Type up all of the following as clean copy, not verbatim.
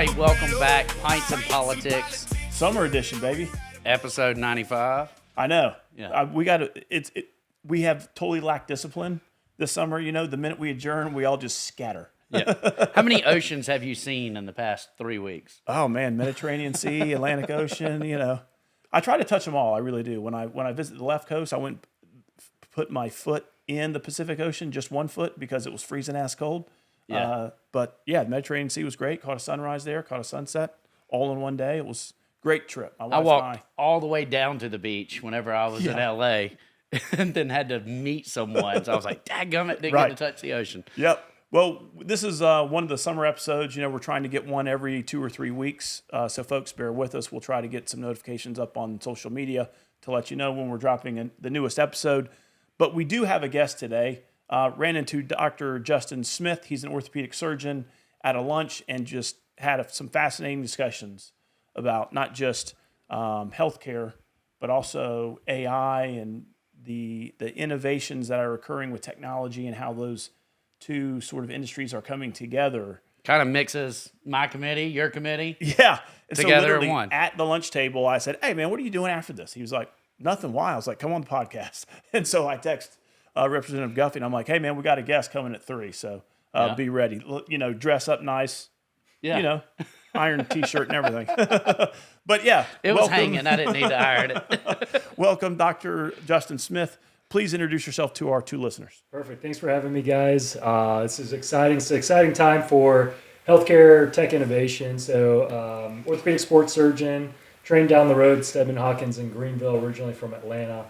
right, welcome back. Pints and Politics, Summer edition, baby. episode 95. I know. Yeah. We have totally lacked discipline this summer. You know, the minute we adjourn, we all just scatter. Yeah. How many oceans have you seen in the past 3 weeks? Oh man, Mediterranean Sea, Atlantic Ocean. You know, I try to touch them all. I really do. When I visit the left coast, I went put my foot in the Pacific Ocean, just 1 foot, because it was freezing ass cold. Yeah. But yeah, the Mediterranean Sea was great. Caught a sunrise there, caught a sunset, all in one day. It was a great trip. My wife I and walked all the way down to the beach whenever I was in LA and then had to meet someone. So I was like, dadgummit, didn't get to touch the ocean. Yep. Well, this is one of the summer episodes. You know, we're trying to get one every 2 or 3 weeks. So folks, bear with us. We'll try to get some notifications up on social media to let you know when we're dropping the newest episode. But we do have a guest today. Ran into Dr. Justin Smith. He's an orthopedic surgeon at a lunch and just had some fascinating discussions about not just healthcare, but also AI and the innovations that are occurring with technology and how those two sort of industries are coming together. Kind of mixes my committee, your committee. Yeah. And together so in one. At the lunch table, I said, hey, man, what are you doing after this? He was like, nothing. Why? I was like, come on the podcast. And so I text Representative Guffey, and I'm like, hey, man, we got a guest coming at 3, so be ready. You know, dress up nice. Yeah. You know, iron T-shirt and everything. But yeah. It was hanging. I didn't need to iron it. Welcome, Dr. Justin Smith. Please introduce yourself to our 2 listeners. Perfect. Thanks for having me, guys. This is exciting. It's an exciting time for healthcare tech innovation. So, orthopedic sports surgeon, trained down the road, Stedman Hawkins in Greenville, originally from Atlanta.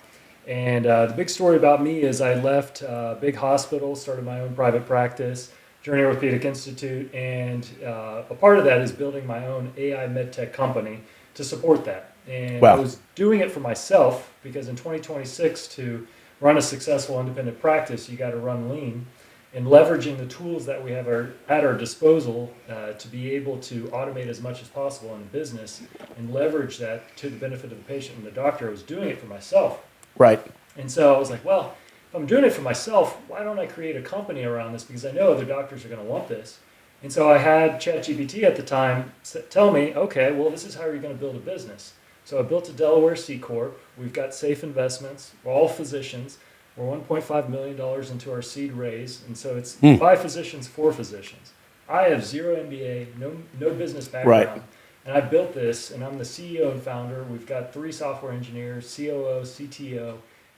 And the big story about me is I left a big hospital, started my own private practice, Journey Orthopedic Institute, and a part of that is building my own AI medtech company to support that. And I was doing it for myself because in 2026, to run a successful independent practice, you got to run lean, and leveraging the tools that we have at our disposal to be able to automate as much as possible in the business and leverage that to the benefit of the patient and the doctor. I was doing it for myself. Right. And so I was like, well, if I'm doing it for myself, why don't I create a company around this? Because I know other doctors are going to want this. And so I had ChatGPT at the time tell me, okay, well, this is how you're going to build a business. So I built a Delaware C Corp. We've got safe investments. We're all physicians. We're $1.5 million into our seed raise. And so it's by physicians for physicians. I have 0 MBA, no business background. Right. And I built this, and I'm the CEO and founder. We've got 3 software engineers, COO, CTO,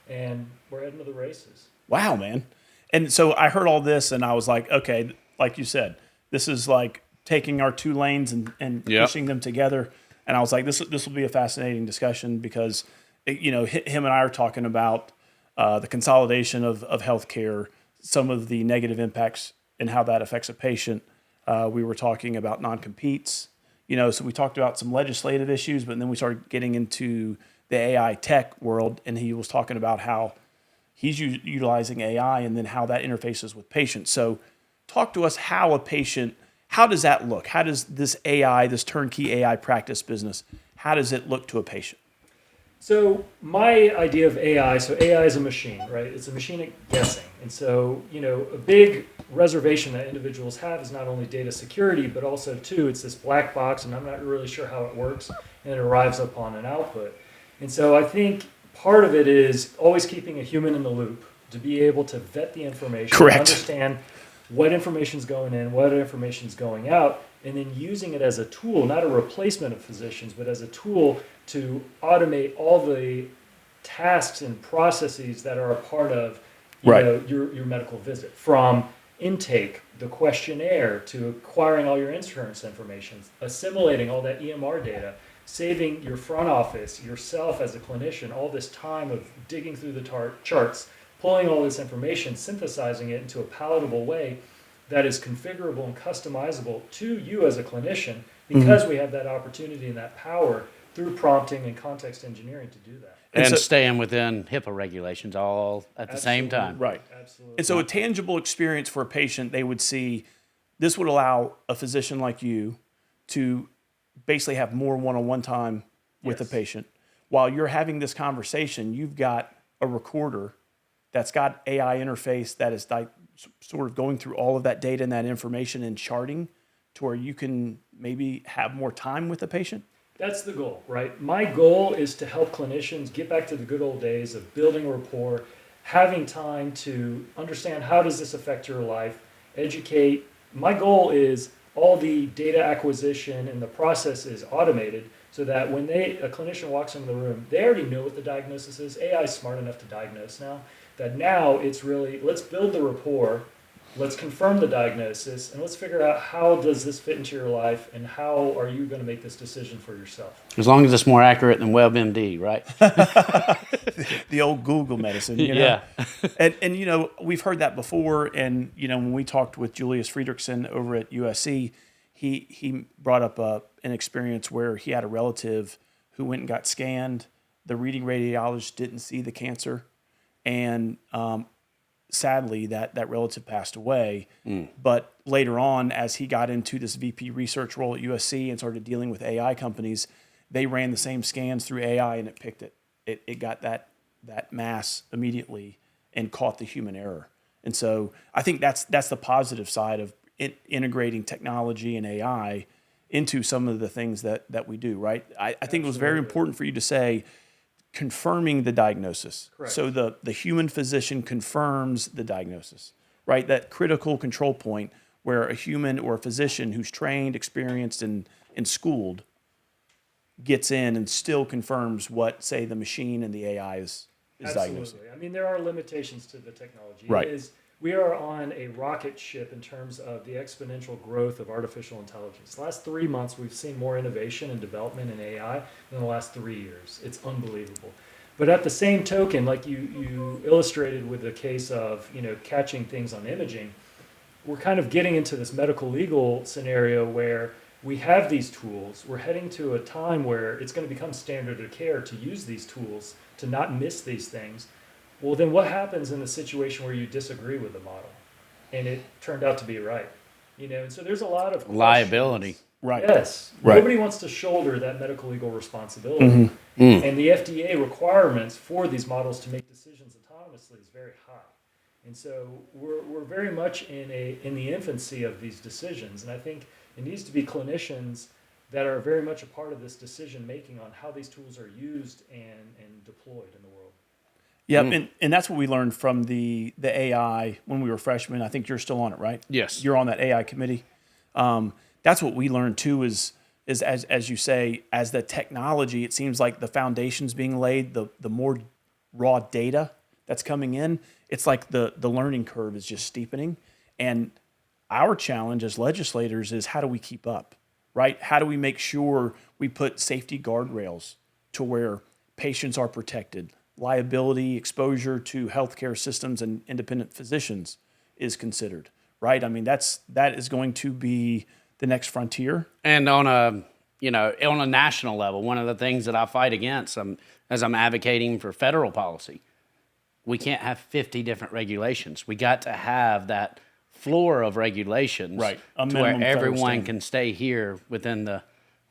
and we're heading to the races. Wow, man. And so I heard all this, and I was like, okay, like you said, this is like taking our 2 lanes and pushing them together. And I was like, this will be a fascinating discussion because, him and I are talking about the consolidation of healthcare, some of the negative impacts and how that affects a patient. We were talking about non-competes. So we talked about some legislative issues, but then we started getting into the AI tech world, and he was talking about how he's utilizing AI and then how that interfaces with patients. So talk to us how does that look? How does this AI, this turnkey AI practice business, how does it look to a patient? So my idea of AI, so AI is a machine, right? It's a machine at guessing. And so, a big reservation that individuals have is not only data security, but also, too, it's this black box, and I'm not really sure how it works, and it arrives upon an output. And so I think part of it is always keeping a human in the loop to be able to vet the information, Correct. Understand what information is going in, what information is going out, and then using it as a tool, not a replacement of physicians, but as a tool to automate all the tasks and processes that are a part of your medical visit, from intake, the questionnaire, to acquiring all your insurance information, assimilating all that EMR data, saving your front office, yourself as a clinician, all this time of digging through the charts, pulling all this information, synthesizing it into a palatable way that is configurable and customizable to you as a clinician, because we have that opportunity and that power through prompting and context engineering to do that. And staying within HIPAA regulations all at the same time. Right. Absolutely. And so a tangible experience for a patient, they would see, this would allow a physician like you to basically have more one-on-one time with the patient. While you're having this conversation, you've got a recorder that's got AI interface that is like sort of going through all of that data and that information and charting to where you can maybe have more time with the patient? That's the goal, right? My goal is to help clinicians get back to the good old days of building rapport, having time to understand how does this affect your life, educate. My goal is all the data acquisition and the process is automated so that when a clinician walks into the room, they already know what the diagnosis is. AI is smart enough to diagnose now, that now it's really, let's build the rapport, let's confirm the diagnosis, and let's figure out how does this fit into your life and how are you going to make this decision for yourself. As long as it's more accurate than WebMD, right? The old Google medicine, you know? Yeah. And, you know, we've heard that before. And, you know, when we talked with Julius Friedrichsen over at USC, he brought up an experience where he had a relative who went and got scanned. The reading radiologist didn't see the cancer. And sadly, that relative passed away. But later on, as he got into this VP research role at USC and started dealing with AI companies, they ran the same scans through AI and it picked it. It got that mass immediately and caught the human error. And so I think that's the positive side of integrating technology and AI into some of the things that we do, right? I think it was very important for you to say, confirming the diagnosis. Correct. So the human physician confirms the diagnosis, right? That critical control point where a human or a physician who's trained, experienced, and schooled gets in and still confirms what, say, the machine and the AI is diagnosing. Absolutely. I mean, there are limitations to the technology. Right. We are on a rocket ship in terms of the exponential growth of artificial intelligence. The last 3 months, we've seen more innovation and development in AI than the last 3 years. It's unbelievable. But at the same token, like you illustrated with the case of, you know, catching things on imaging, we're kind of getting into this medical legal scenario where we have these tools. We're heading to a time where it's going to become standard of care to use these tools to not miss these things. Well, then what happens in the situation where you disagree with the model and it turned out to be right? You know, and so there's a lot of Liability. questions. Right. Yes. Right. Nobody wants to shoulder that medical legal responsibility. And the FDA requirements for these models to make decisions autonomously is very high. And so we're very much in the infancy of these decisions. And I think it needs to be clinicians that are very much a part of this decision making on how these tools are used and deployed in the world. Yep, and that's what we learned from the AI when we were freshmen. I think you're still on it, right? Yes. You're on that AI committee. That's what we learned too is as you say, as the technology, it seems like the foundation's being laid, the more raw data that's coming in, it's like the learning curve is just steepening. And our challenge as legislators is how do we keep up, right? How do we make sure we put safety guardrails to where patients are protected, liability, exposure to healthcare systems and independent physicians is considered, right? I mean, that is going to be the next frontier. And on a national level, one of the things that I fight against, as I'm advocating for federal policy, we can't have 50 different regulations. We got to have that floor of regulations, right, to where everyone can stay here within the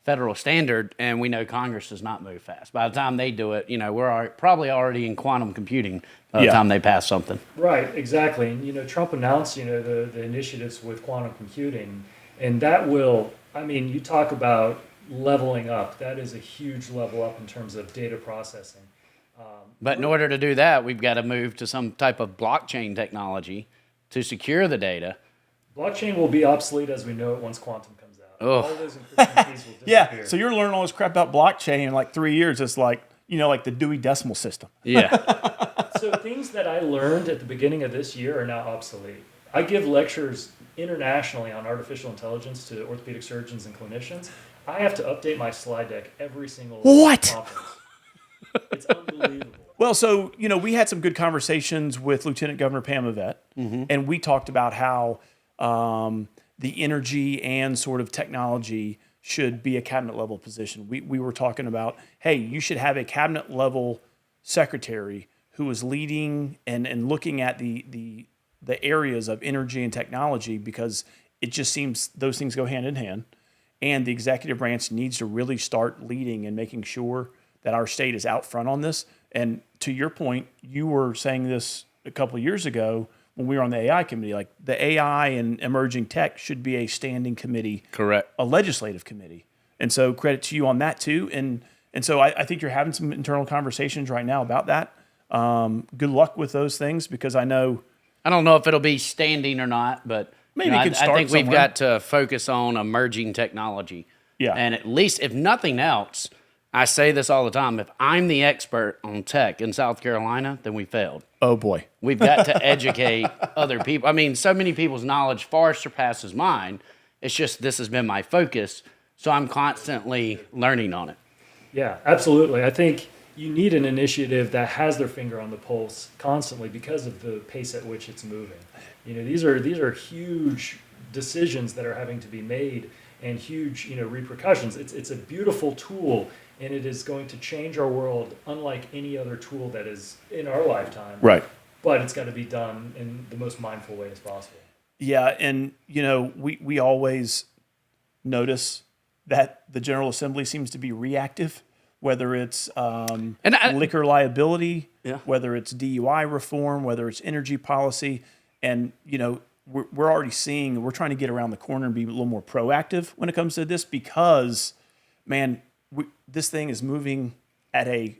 federal standard, and we know Congress does not move fast. By the time they do it, you know, we're probably already in quantum computing by the time they pass something. Right, exactly. And, you know, Trump announced, you know, the initiatives with quantum computing, and that will, I mean, you talk about leveling up. That is a huge level up in terms of data processing. But in order to do that, we've got to move to some type of blockchain technology to secure the data. Blockchain will be obsolete as we know it once quantum comes out. Oh. All those encryption keys will disappear. Yeah, so you're learning all this crap about blockchain in like 3 years. It's like, you know, like the Dewey Decimal System. Yeah. So things that I learned at the beginning of this year are now obsolete. I give lectures internationally on artificial intelligence to orthopedic surgeons and clinicians. I have to update my slide deck every single conference. It's unbelievable. Well, so, you know, we had some good conversations with Lieutenant Governor Pam Avett, and we talked about how the energy and sort of technology should be a cabinet level position. We were talking about, hey, you should have a cabinet level secretary who is leading and looking at the areas of energy and technology, because it just seems those things go hand in hand. And the executive branch needs to really start leading and making sure that our state is out front on this. And to your point, you were saying this a couple of years ago when we were on the AI committee, like the AI and emerging tech should be a standing committee, Correct. a legislative committee. And so credit to you on that too. And so I think you're having some internal conversations right now about that. Good luck with those things, because I don't know if it'll be standing or not, but maybe I start think we've somewhere. got to focus on emerging technology. Yeah. And at least, if nothing else, I say this all the time, if I'm the expert on tech in South Carolina, then we failed. Oh boy. We've got to educate other people. I mean, so many people's knowledge far surpasses mine. It's just this has been my focus, so I'm constantly learning on it. Yeah, absolutely. I think you need an initiative that has their finger on the pulse constantly because of the pace at which it's moving. These are huge decisions that are having to be made, and huge, repercussions. It's a beautiful tool, and it is going to change our world unlike any other tool that is in our lifetime. Right. But it's got to be done in the most mindful way as possible. Yeah, and we always notice that the General Assembly seems to be reactive, whether it's liquor liability, whether it's DUI reform, whether it's energy policy, and we're already seeing, we're trying to get around the corner and be a little more proactive when it comes to this, because, man, this thing is moving at a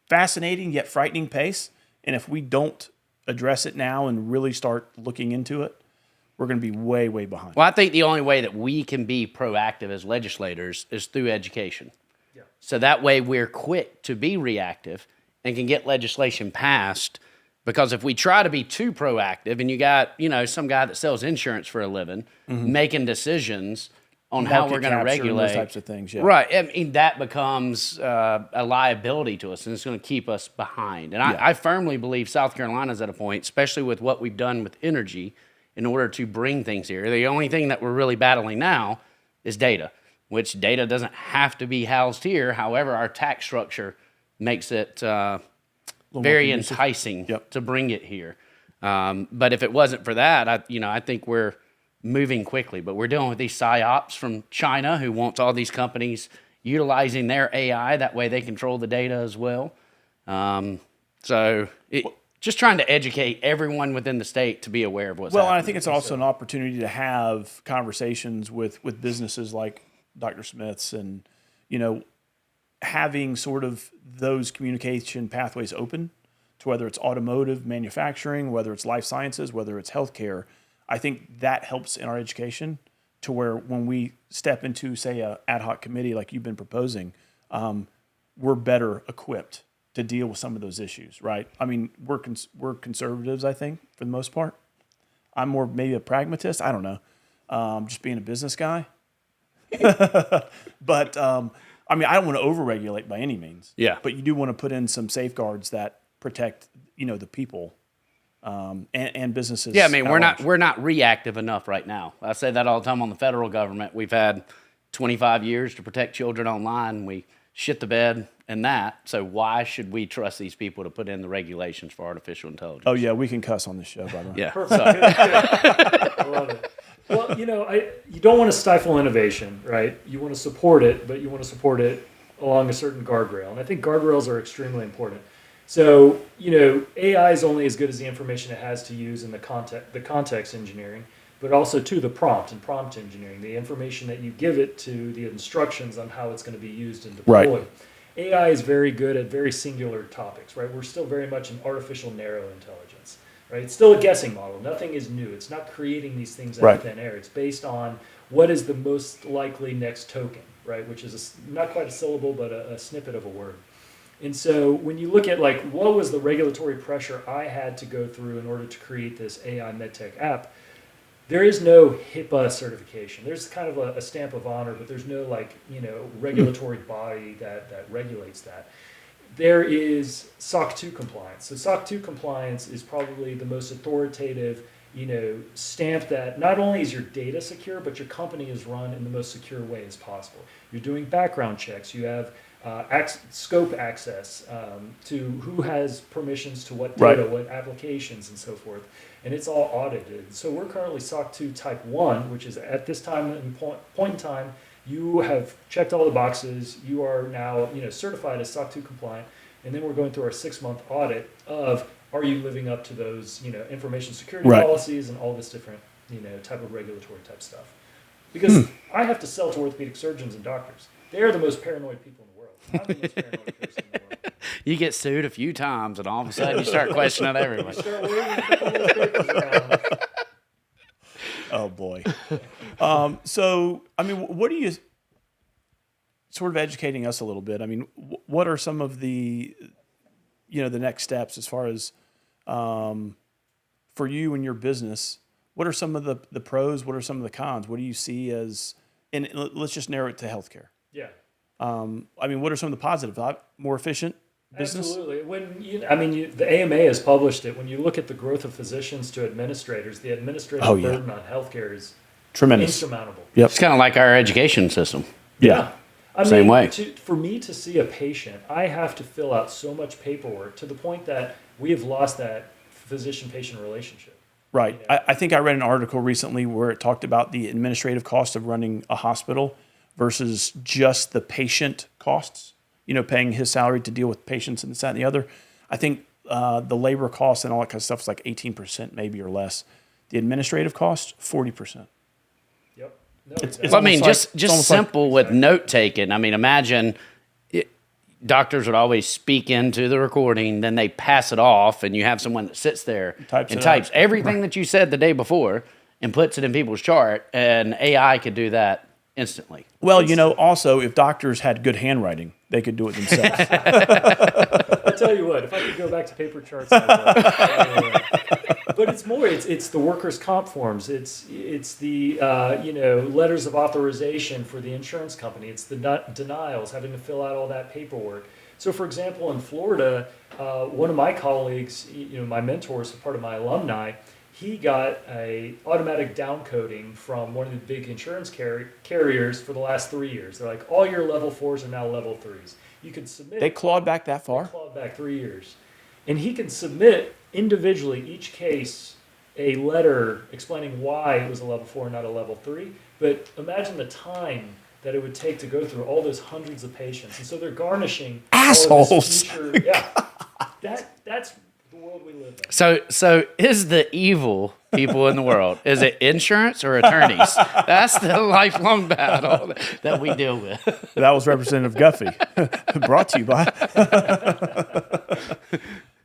fascinating yet frightening pace. And if we don't address it now and really start looking into it, we're going to be way, way behind. Well, I think the only way that we can be proactive as legislators is through education. Yeah. So that way we're quick to be reactive and can get legislation passed. Because if we try to be too proactive, and you got, some guy that sells insurance for a living, making decisions on how we're going to regulate those types of things, yeah. Right. I mean, that becomes a liability to us, and it's going to keep us behind. And I firmly believe South Carolina's at a point, especially with what we've done with energy, in order to bring things here. The only thing that we're really battling now is data, which data doesn't have to be housed here. However, our tax structure makes it very enticing to bring it here. But if it wasn't for that, I think we're moving quickly. But we're dealing with these psyops from China who wants all these companies utilizing their AI. That way they control the data as well. Just trying to educate everyone within the state to be aware of what's happening. Well, I think it's also an opportunity to have conversations with businesses like Dr. Smith's, and, having sort of those communication pathways open to whether it's automotive, manufacturing, whether it's life sciences, whether it's healthcare. I think that helps in our education, to where when we step into, say, a ad hoc committee like you've been proposing, we're better equipped to deal with some of those issues, right? I mean, we're conservatives, I think, for the most part. I'm more maybe a pragmatist. I don't know, just being a business guy. But I mean, I don't want to overregulate by any means. Yeah. But you do want to put in some safeguards that protect, the people and businesses. Yeah, I mean, we're not reactive enough right now. I say that all the time on the federal government. We've had 25 years to protect children online. We shit the bed in that. So why should we trust these people to put in the regulations for artificial intelligence? Oh yeah, we can cuss on this show, by the way. Yeah. Perfect. I love it. Well, you don't want to stifle innovation, right? You want to support it, but you want to support it along a certain guardrail. And I think guardrails are extremely important. So, AI is only as good as the information it has to use in the context engineering, but also to the prompt and prompt engineering, the information that you give it to, the instructions on how it's going to be used and deployed. Right. AI is very good at very singular topics, right? We're still very much an artificial narrow intelligence, right? It's still a guessing model. Nothing is new. It's not creating these things out of thin air. It's based on what is the most likely next token, right? Which is not quite a syllable, but a snippet of a word. And so when you look at what was the regulatory pressure I had to go through in order to create this AI MedTech app, there is no HIPAA certification. There's kind of a stamp of honor, but there's no regulatory body that regulates that. There is SOC 2 compliance. So SOC 2 compliance is probably the most authoritative, stamp that not only is your data secure, but your company is run in the most secure way as possible. You're doing background checks. You have scope access to who has permissions to what data, what applications, and so forth. And it's all audited. So we're currently SOC 2 Type 1, which is at this time and point in time, you have checked all the boxes. You are now certified as SOC 2 compliant. And then we're going through our 6-month audit of are you living up to those, information security Right. policies and all this different, type of regulatory type stuff? Because I have to sell to orthopedic surgeons and doctors. They're the most paranoid people in the world. I'm the most paranoid person in the world. You get sued a few times, and all of a sudden you start questioning everyone. Start waving people's papers around. Oh boy. So, I mean, what are you sort of educating us a little bit? I mean, what are some of the, the next steps as far as for you and your business? What are some of the pros? What are some of the cons? What do you see as, and let's just narrow it to healthcare. Yeah. I mean, what are some of the positives? More efficient business? Absolutely. The AMA has published it. When you look at the growth of physicians to administrators, the administrative burden on healthcare is tremendous, insurmountable. Yep. It's kind of like our education system. Yeah. Same way. For me to see a patient, I have to fill out so much paperwork to the point that we have lost that physician-patient relationship. Right. I think I read an article recently where it talked about the administrative cost of running a hospital versus just the patient costs, paying his salary to deal with patients and this, that, and the other. I think the labor costs and all that kind of stuff is like 18% maybe or less. The administrative costs, 40%. Yep. No, It's Well, I mean, almost just simple with note taking. I mean, imagine doctors would always speak into the recording, then they pass it off, and you have someone that sits there and types everything that you said the day before and puts it in people's chart, and AI could do that instantly. Well, also if doctors had good handwriting, they could do it themselves. I tell you what, if I could go back to paper charts, but it's the workers' comp forms. It's the letters of authorization for the insurance company. It's the denials, having to fill out all that paperwork. So, for example, in Florida, one of my colleagues, my mentors, part of my alumni, he got a automatic downcoding from one of the big insurance carriers for the last 3 years. They're like, all your level 4s are now level 3s. You could submit. They clawed back that far? They clawed back 3 years. And he can submit individually each case a letter explaining why it was a level 4 and not a level 3. But imagine the time that it would take to go through all those hundreds of patients. And so they're garnishing assholes. All of this future, that's the world we live in. So is the evil people in the world, is it insurance or attorneys? That's the lifelong battle that we deal with. That was Representative Guffey. Brought to you by.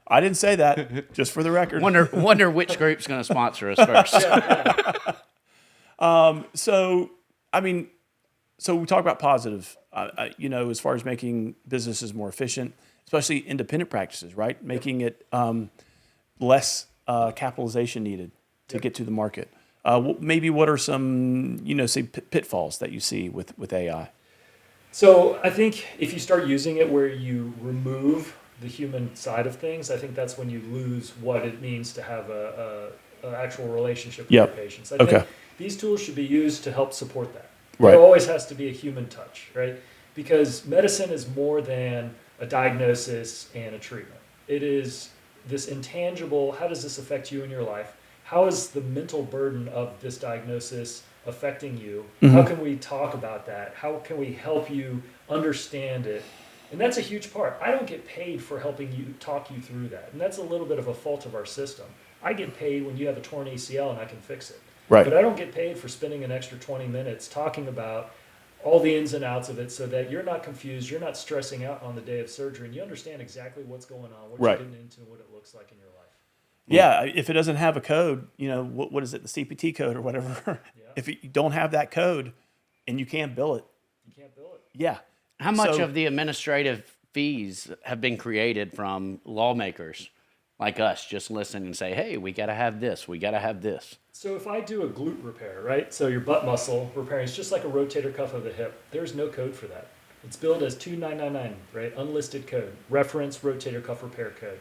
I didn't say that, just for the record. Wonder which group's going to sponsor us first. So we talk about positive, as far as making businesses more efficient, especially independent practices, right? Making it less capitalization needed to get to the market. Maybe what are some, pitfalls that you see with AI? So I think if you start using it where you remove the human side of things, I think that's when you lose what it means to have an actual relationship with your patients. I think these tools should be used to help support that. Right. There always has to be a human touch, right? Because medicine is more than a diagnosis and a treatment. It is this intangible, how does this affect you in your life? How is the mental burden of this diagnosis affecting you? Mm-hmm. How can we talk about that? How can we help you understand it? And that's a huge part. I don't get paid for helping you talk you through that. And that's a little bit of a fault of our system. I get paid when you have a torn ACL and I can fix it. Right. But I don't get paid for spending an extra 20 minutes talking about all the ins and outs of it so that you're not confused, you're not stressing out on the day of surgery, and you understand exactly what's going on, what you're getting into, what it looks like in your life. Yeah, if it doesn't have a code, what is it, the CPT code or whatever, if you don't have that code and you can't bill it. You can't bill it. Yeah. How much of the administrative fees have been created from lawmakers like us just listen and say, hey, we got to have this, we got to have this? So if I do a glute repair, right? So your butt muscle repairing is just like a rotator cuff of the hip. There's no code for that. It's billed as 2999, right? Unlisted code. Reference rotator cuff repair code.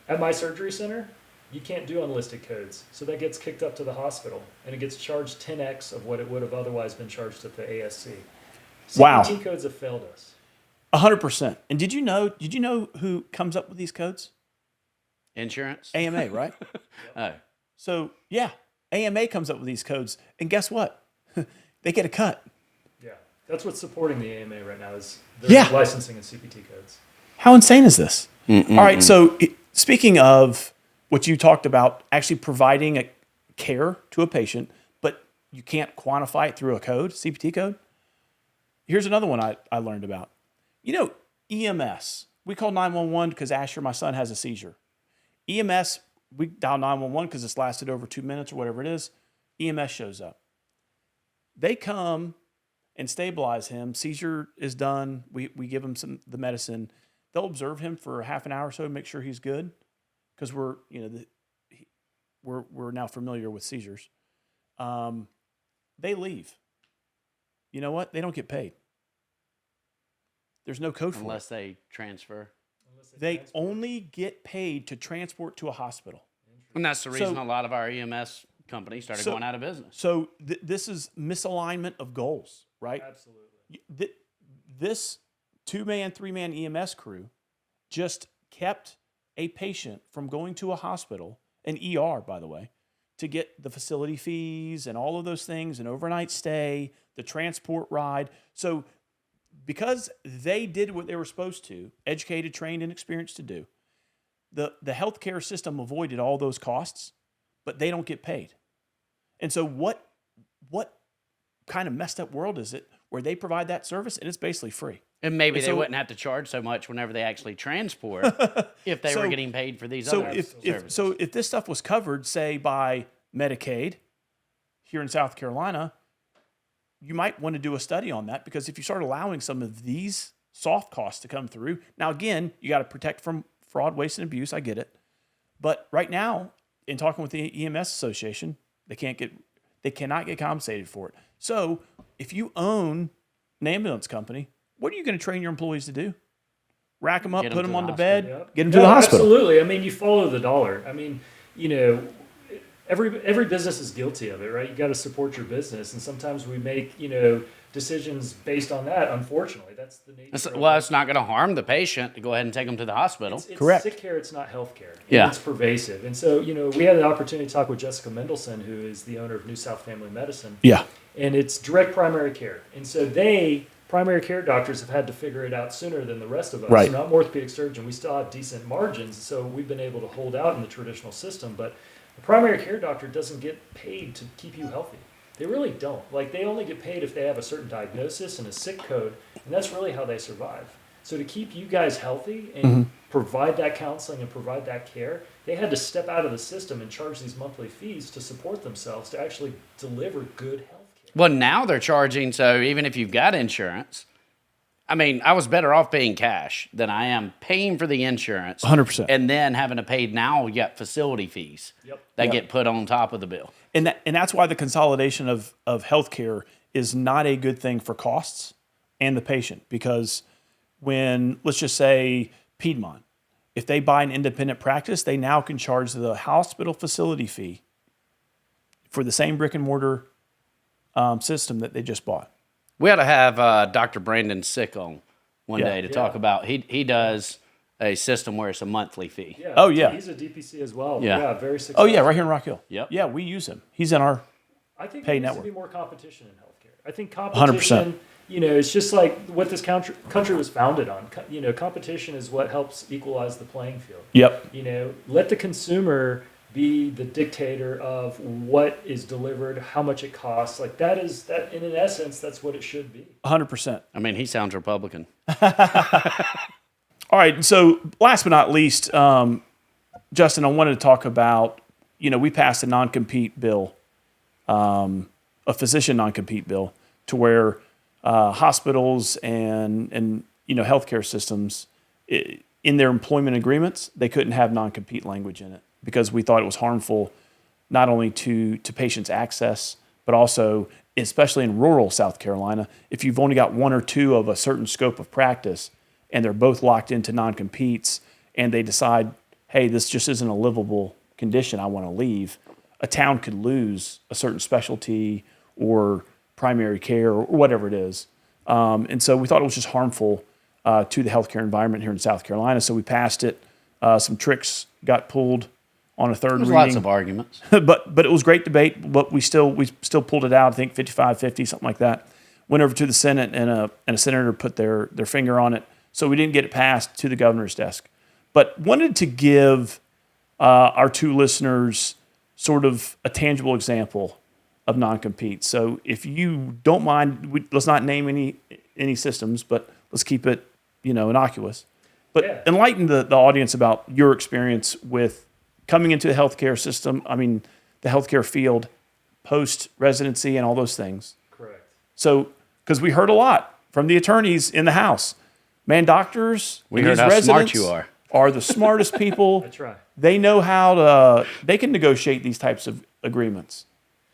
At my surgery center, you can't do unlisted codes. So that gets kicked up to the hospital and it gets charged 10x of what it would have otherwise been charged at the ASC. Wow. CPT codes have failed us. 100%. And did you know who comes up with these codes? Insurance? AMA, right? Oh. So, yeah, AMA comes up with these codes. And guess what? They get a cut. Yeah. That's what's supporting the AMA right now is their licensing and CPT codes. How insane is this? All right, so speaking of what you talked about, actually providing a care to a patient, but you can't quantify it through a code, CPT code. Here's another one I learned about. EMS. We call 911 because Asher, my son, has a seizure. EMS, we dial 911 because it's lasted over 2 minutes or whatever it is. EMS shows up. They come and stabilize him. Seizure is done. We give him the medicine. They'll observe him for half an hour or so to make sure he's good, because we're now familiar with seizures. They leave. You know what? They don't get paid. There's no code for it. Unless they transfer. They only get paid to transport to a hospital. And that's the reason a lot of our EMS companies started going out of business. So this is misalignment of goals, right? Absolutely. This 2-man, 3-man EMS crew just kept a patient from going to a hospital, an ER, by the way, to get the facility fees and all of those things, an overnight stay, the transport ride. So because they did what they were supposed to, educated, trained, and experienced to do, the healthcare system avoided all those costs, but they don't get paid. And so what kind of messed up world is it where they provide that service and it's basically free? And maybe they wouldn't have to charge so much whenever they actually transport if they were getting paid for these other services. So if this stuff was covered, say, by Medicaid here in South Carolina, you might want to do a study on that, because if you start allowing some of these soft costs to come through, now again, you got to protect from fraud, waste, and abuse. I get it. But right now, in talking with the EMS Association, they cannot get compensated for it. So if you own an ambulance company, what are you going to train your employees to do? Rack them up, put them on the bed, get them to the hospital. Absolutely. I mean, you follow the dollar. I mean, every business is guilty of it, right? You got to support your business, and sometimes we make decisions based on that. Unfortunately, that's the nature. Well, it's not going to harm the patient to go ahead and take them to the hospital. It's correct. Sick care. It's not health care. Yeah, it's pervasive. And so we had the opportunity to talk with Jessica Mendelson, who is the owner of New South Family Medicine. Yeah, and it's direct primary care, and so primary care doctors have had to figure it out sooner than the rest of us. Right. So I'm an orthopedic surgeon. We still have decent margins, so we've been able to hold out in the traditional system. But a primary care doctor doesn't get paid to keep you healthy. They really don't. Like, they only get paid if they have a certain diagnosis and a sick code, and that's really how they survive. So to keep you guys healthy and provide that counseling and provide that care, they had to step out of the system and charge these monthly fees to support themselves to actually deliver good health care. Well, now they're charging, so even if you've got insurance, I mean, I was better off paying cash than I am paying for the insurance. 100%. And then having to pay now, you got facility fees that get put on top of the bill. And that's why the consolidation of healthcare is not a good thing for costs and the patient, because when, let's just say, Piedmont, if they buy an independent practice, they now can charge the hospital facility fee for the same brick and mortar system that they just bought. We ought to have Dr. Brandon Sick on one day to talk about. He does a system where it's a monthly fee. Yeah. Oh, yeah. He's a DPC as well. Yeah. Very successful. Oh, yeah, right here in Rock Hill. Yep. Yeah, we use him. He's in our I think pay there needs network. to be more competition in healthcare. I think competition, 100%. It's just like what this country was founded on. Competition is what helps equalize the playing field. Yep. Let the consumer be the dictator of what is delivered, how much it costs. Like that, in an essence, that's what it should be. 100%. I mean, he sounds Republican. All right, so last but not least, Justin, I wanted to talk about, we passed a non-compete bill, a physician non-compete bill, to where hospitals and healthcare systems, in their employment agreements, they couldn't have non-compete language in it, because we thought it was harmful not only to patients' access, but also, especially in rural South Carolina, if you've only got one or two of a certain scope of practice and they're both locked into non-competes and they decide, hey, this just isn't a livable condition, I want to leave, a town could lose a certain specialty or primary care or whatever it is. And so we thought it was just harmful to the healthcare environment here in South Carolina. So we passed it. Some tricks got pulled on a third reading. Lots of arguments. but it was great debate, but we still pulled it out, I think 55-50, something like that. Went over to the Senate, and a senator put their finger on it. So we didn't get it passed to the governor's desk. but wanted to give our two listeners sort of a tangible example of non-compete. So if you don't mind, let's not name any systems, but let's keep it, innocuous. But enlighten the audience about your experience with coming into the healthcare system, the healthcare field, post-residency and all those things. Correct. So, because we heard a lot from the attorneys in the House. Man, doctors, we heard how smart you are the smartest people. That's right. They know they can negotiate these types of agreements.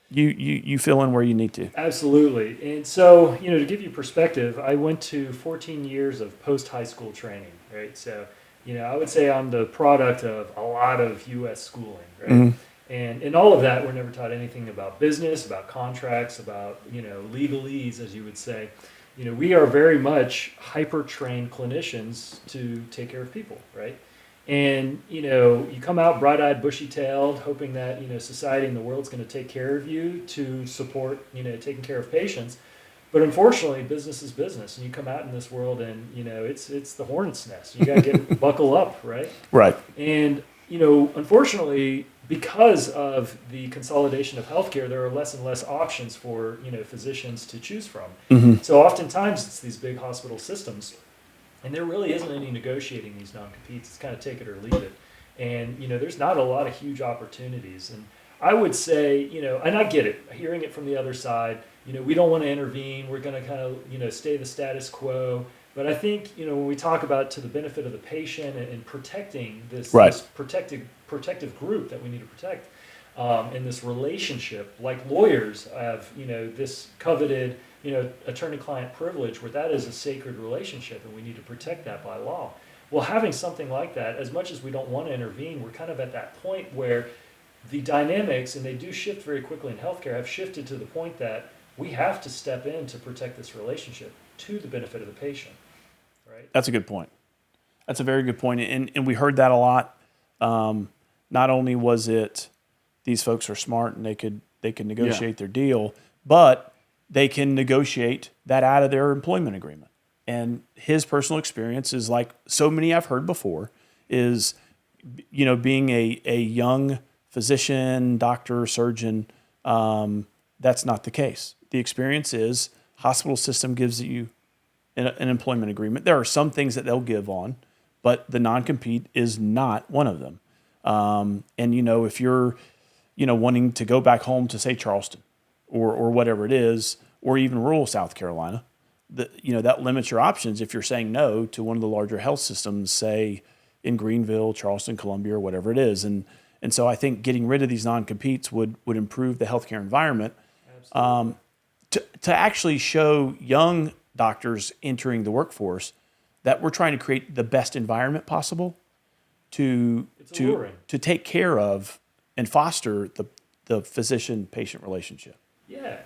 You fill in where you need to. Absolutely. And so, to give you perspective, I went to 14 years of post-high school training, right? So, I would say I'm the product of a lot of U.S. schooling, right? Mm-hmm. And in all of that, we're never taught anything about business, about contracts, about, legalese, as you would say. We are very much hyper-trained clinicians to take care of people, right? And, you come out bright-eyed, bushy-tailed, hoping that, society and the world's going to take care of you to support, taking care of patients. But unfortunately, business is business. And you come out in this world and, it's the hornet's nest. You got to buckle up, right? Right. And, unfortunately, because of the consolidation of healthcare, there are less and less options for, physicians to choose from. Mm-hmm. So oftentimes it's these big hospital systems. And there really isn't any negotiating these non-competes. It's kind of take it or leave it. And, there's not a lot of huge opportunities. And I would say, and I get it, hearing it from the other side, we don't want to intervene. We're going to kind of, stay the status quo. But I think, when we talk about to the benefit of the patient and protecting this, right. this protective group that we need to protect, in this relationship, like lawyers have, this coveted, attorney-client privilege, where that is a sacred relationship and we need to protect that by law. Well, having something like that, as much as we don't want to intervene, we're kind of at that point where the dynamics, and they do shift very quickly in healthcare, have shifted to the point that we have to step in to protect this relationship to the benefit of the patient, right? That's a good point. That's a very good point. And we heard that a lot. Not only was it these folks are smart and they could negotiate their deal, but they can negotiate that out of their employment agreement. And his personal experience is like so many I've heard before is, being a young physician, doctor, surgeon, that's not the case. The experience is hospital system gives you an employment agreement. There are some things that they'll give on, but the non-compete is not one of them. And, if you're, wanting to go back home to, say, Charleston or whatever it is, or even rural South Carolina, that limits your options if you're saying no to one of the larger health systems, say in Greenville, Charleston, Columbia, or whatever it is. And so I think getting rid of these non-competes would improve the healthcare environment. To actually show young doctors entering the workforce that we're trying to create the best environment possible to take care of and foster the physician-patient relationship. Yeah,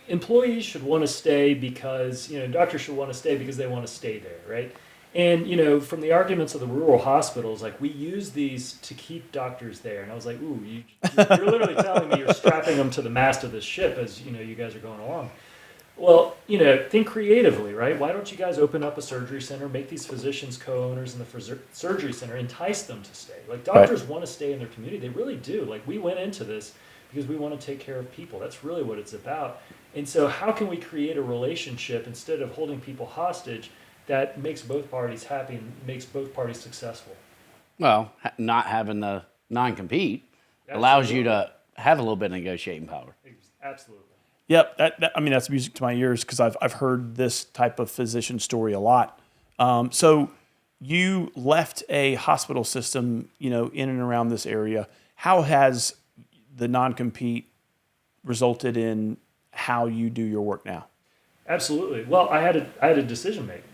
employees should want to stay because, doctors should want to stay because they want to stay there, right? And, from the arguments of the rural hospitals, like, we use these to keep doctors there. And I was like, ooh, you're literally telling me you're strapping them to the mast of this ship as, you guys are going along. Well, think creatively, right? Why don't you guys open up a surgery center, make these physicians co-owners in the surgery center, entice them to stay? Like, doctors want to stay in their community. They really do. Like, we went into this because we want to take care of people. That's really what it's about. And so how can we create a relationship instead of holding people hostage that makes both parties happy and makes both parties successful? Well, not having the non-compete allows you to have a little bit of negotiating power. Absolutely. Yep, that's music to my ears because I've heard this type of physician story a lot. So you left a hospital system, in and around this area. How has the non-compete resulted in how you do your work now? Absolutely. Well, I had a decision make.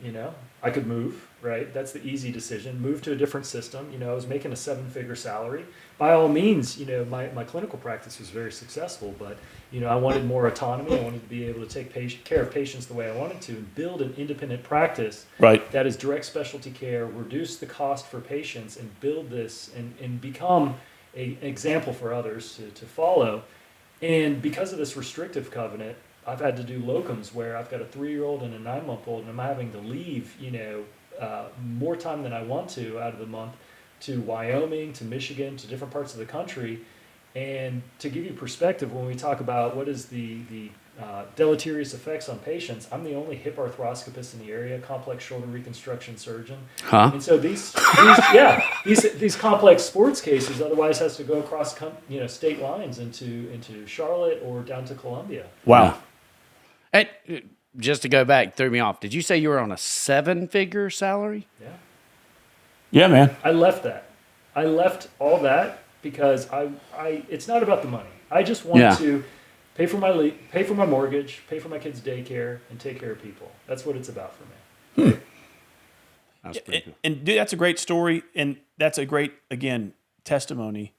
I could move, right? That's the easy decision. Move to a different system. I was making a 7-figure salary. By all means, my clinical practice was very successful, but I wanted more autonomy. I wanted to be able to take care of patients the way I wanted to, and build an independent practice that is direct specialty care, reduce the cost for patients, and build this and become an example for others to follow. And because of this restrictive covenant, I've had to do locums where I've got a 3-year-old and a 9-month-old, and I'm having to leave, more time than I want to out of the month to Wyoming, to Michigan, to different parts of the country. And to give you perspective, when we talk about what is the deleterious effects on patients, I'm the only hip arthroscopist in the area, complex shoulder reconstruction surgeon. Huh? And so these complex sports cases otherwise has to go across state lines into Charlotte or down to Columbia. Wow. Yeah. And just to go back, threw me off. Did you say you were on a 7-figure salary? Yeah. Yeah, man. I left that. I left all that because I it's not about the money. I just want to pay for my mortgage, pay for my kids' daycare, and take care of people. That's what it's about for me. That's pretty cool. And dude, that's a great story, and that's a great, again, testimony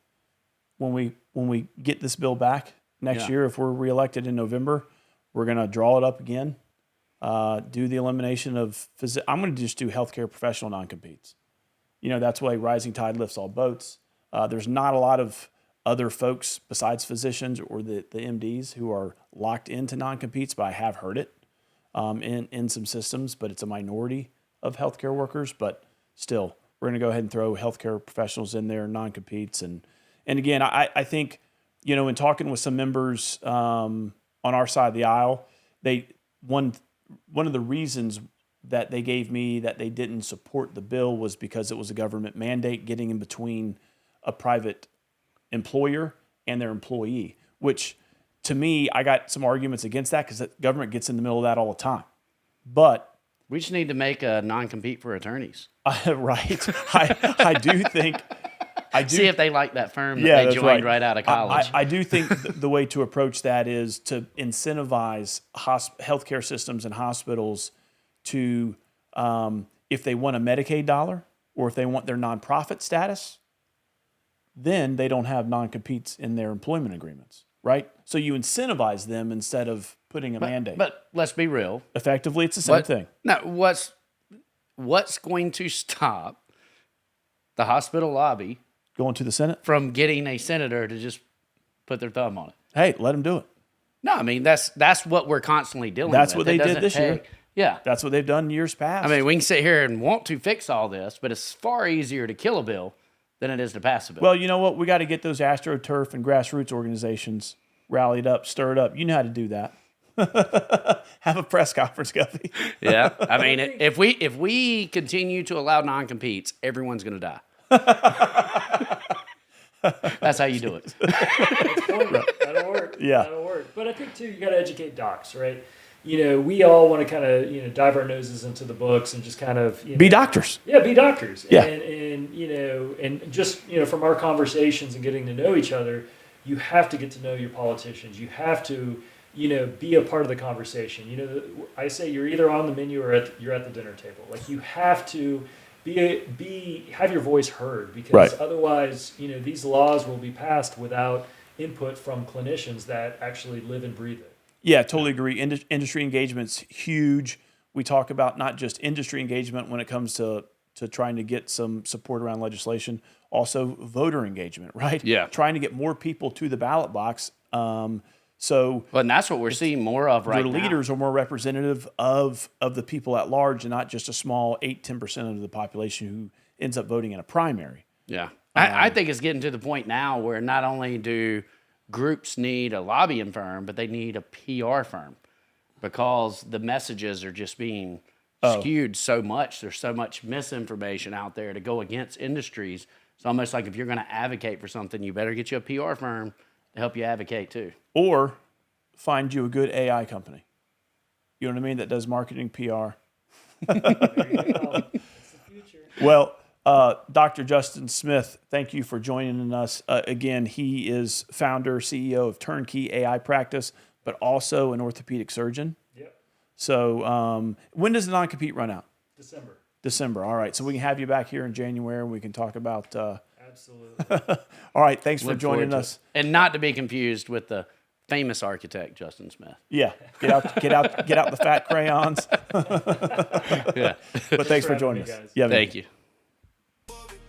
when we get this bill back next year. If we're reelected in November, we're going to draw it up again, do the elimination of I'm going to just do healthcare professional non-competes. That's why rising tide lifts all boats. There's not a lot of other folks besides physicians or the MDs who are locked into non-competes, but I have heard it in some systems, but it's a minority of healthcare workers. But still, we're going to go ahead and throw healthcare professionals in there, non-competes. And again, I think, in talking with some members on our side of the aisle, one of the reasons that they gave me that they didn't support the bill was because it was a government mandate getting in between a private employer and their employee, which to me, I got some arguments against that because the government gets in the middle of that all the time. But we just need to make a non-compete for attorneys. Right. I do think... See if they like that firm that they joined right out of college. I do think the way to approach that is to incentivize healthcare systems and hospitals to, if they want a Medicaid dollar or if they want their nonprofit status, then they don't have non-competes in their employment agreements, right? So you incentivize them instead of putting a mandate. But let's be real. Effectively, it's the same thing. Now, what's going to stop the hospital lobby going to the Senate from getting a senator to just put their thumb on it? Hey, let them do it. No, I mean, that's what we're constantly dealing with. That's what they did this year. Yeah. That's what they've done in years past. I mean, we can sit here and want to fix all this, but it's far easier to kill a bill than it is to pass a bill. Well, you know what? We got to get those AstroTurf and grassroots organizations rallied up, stirred up. You know how to do that. Have a press conference, Guffey. Yeah. I mean, if we continue to allow non-competes, everyone's going to die. That's how you do it. That'll work. Yeah. That'll work. But I think, too, you got to educate docs, right? We all want to kind of, dive our noses into the books and just kind of... be doctors. Yeah, be doctors. Yeah. And just, from our conversations and getting to know each other, you have to get to know your politicians. You have to, be a part of the conversation. I say you're either on the menu or you're at the dinner table. Like, you have to have your voice heard because otherwise, these laws will be passed without input from clinicians that actually live and breathe it. Yeah, totally agree. Industry engagement's huge. We talk about not just industry engagement when it comes to trying to get some support around legislation, also voter engagement, right? Yeah. Trying to get more people to the ballot box. And that's what we're seeing more of right now. Your leaders are more representative of the people at large and not just a small 8-10% of the population who ends up voting in a primary. Yeah. I think it's getting to the point now where not only do groups need a lobbying firm, but they need a PR firm because the messages are just being skewed so much. There's so much misinformation out there to go against industries. It's almost like if you're going to advocate for something, you better get you a PR firm to help you advocate too. Or find you a good AI company. You know what I mean? That does marketing, PR. There you go. It's the future. Well, Dr. Justin Smith, thank you for joining us. Again, he is founder, CEO of Turnkey AI Practice, but also an orthopedic surgeon. Yep. So when does the non-compete run out? December. All right. So we can have you back here in January and we can talk about... Absolutely. All right. Thanks for Look joining forward to us. it. And not to be confused with the famous architect, Justin Smith. Yeah. Get out the fat crayons. Yeah. But thanks for joining us. Guys. Yeah, Thank you.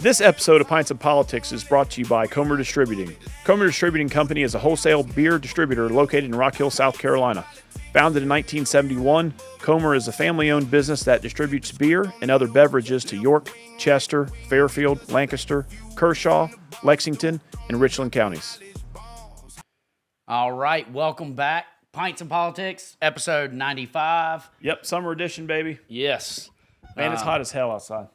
This episode of Pints of Politics is brought to you by Comer Distributing. Comer Distributing Company is a wholesale beer distributor located in Rock Hill, South Carolina. Founded in 1971, Comer is a family-owned business that distributes beer and other beverages to York, Chester, Fairfield, Lancaster, Kershaw, Lexington, and Richland counties. All right, welcome back. Pints of Politics, episode 95. Yep, summer edition, baby. Yes. Man, it's hot as hell outside.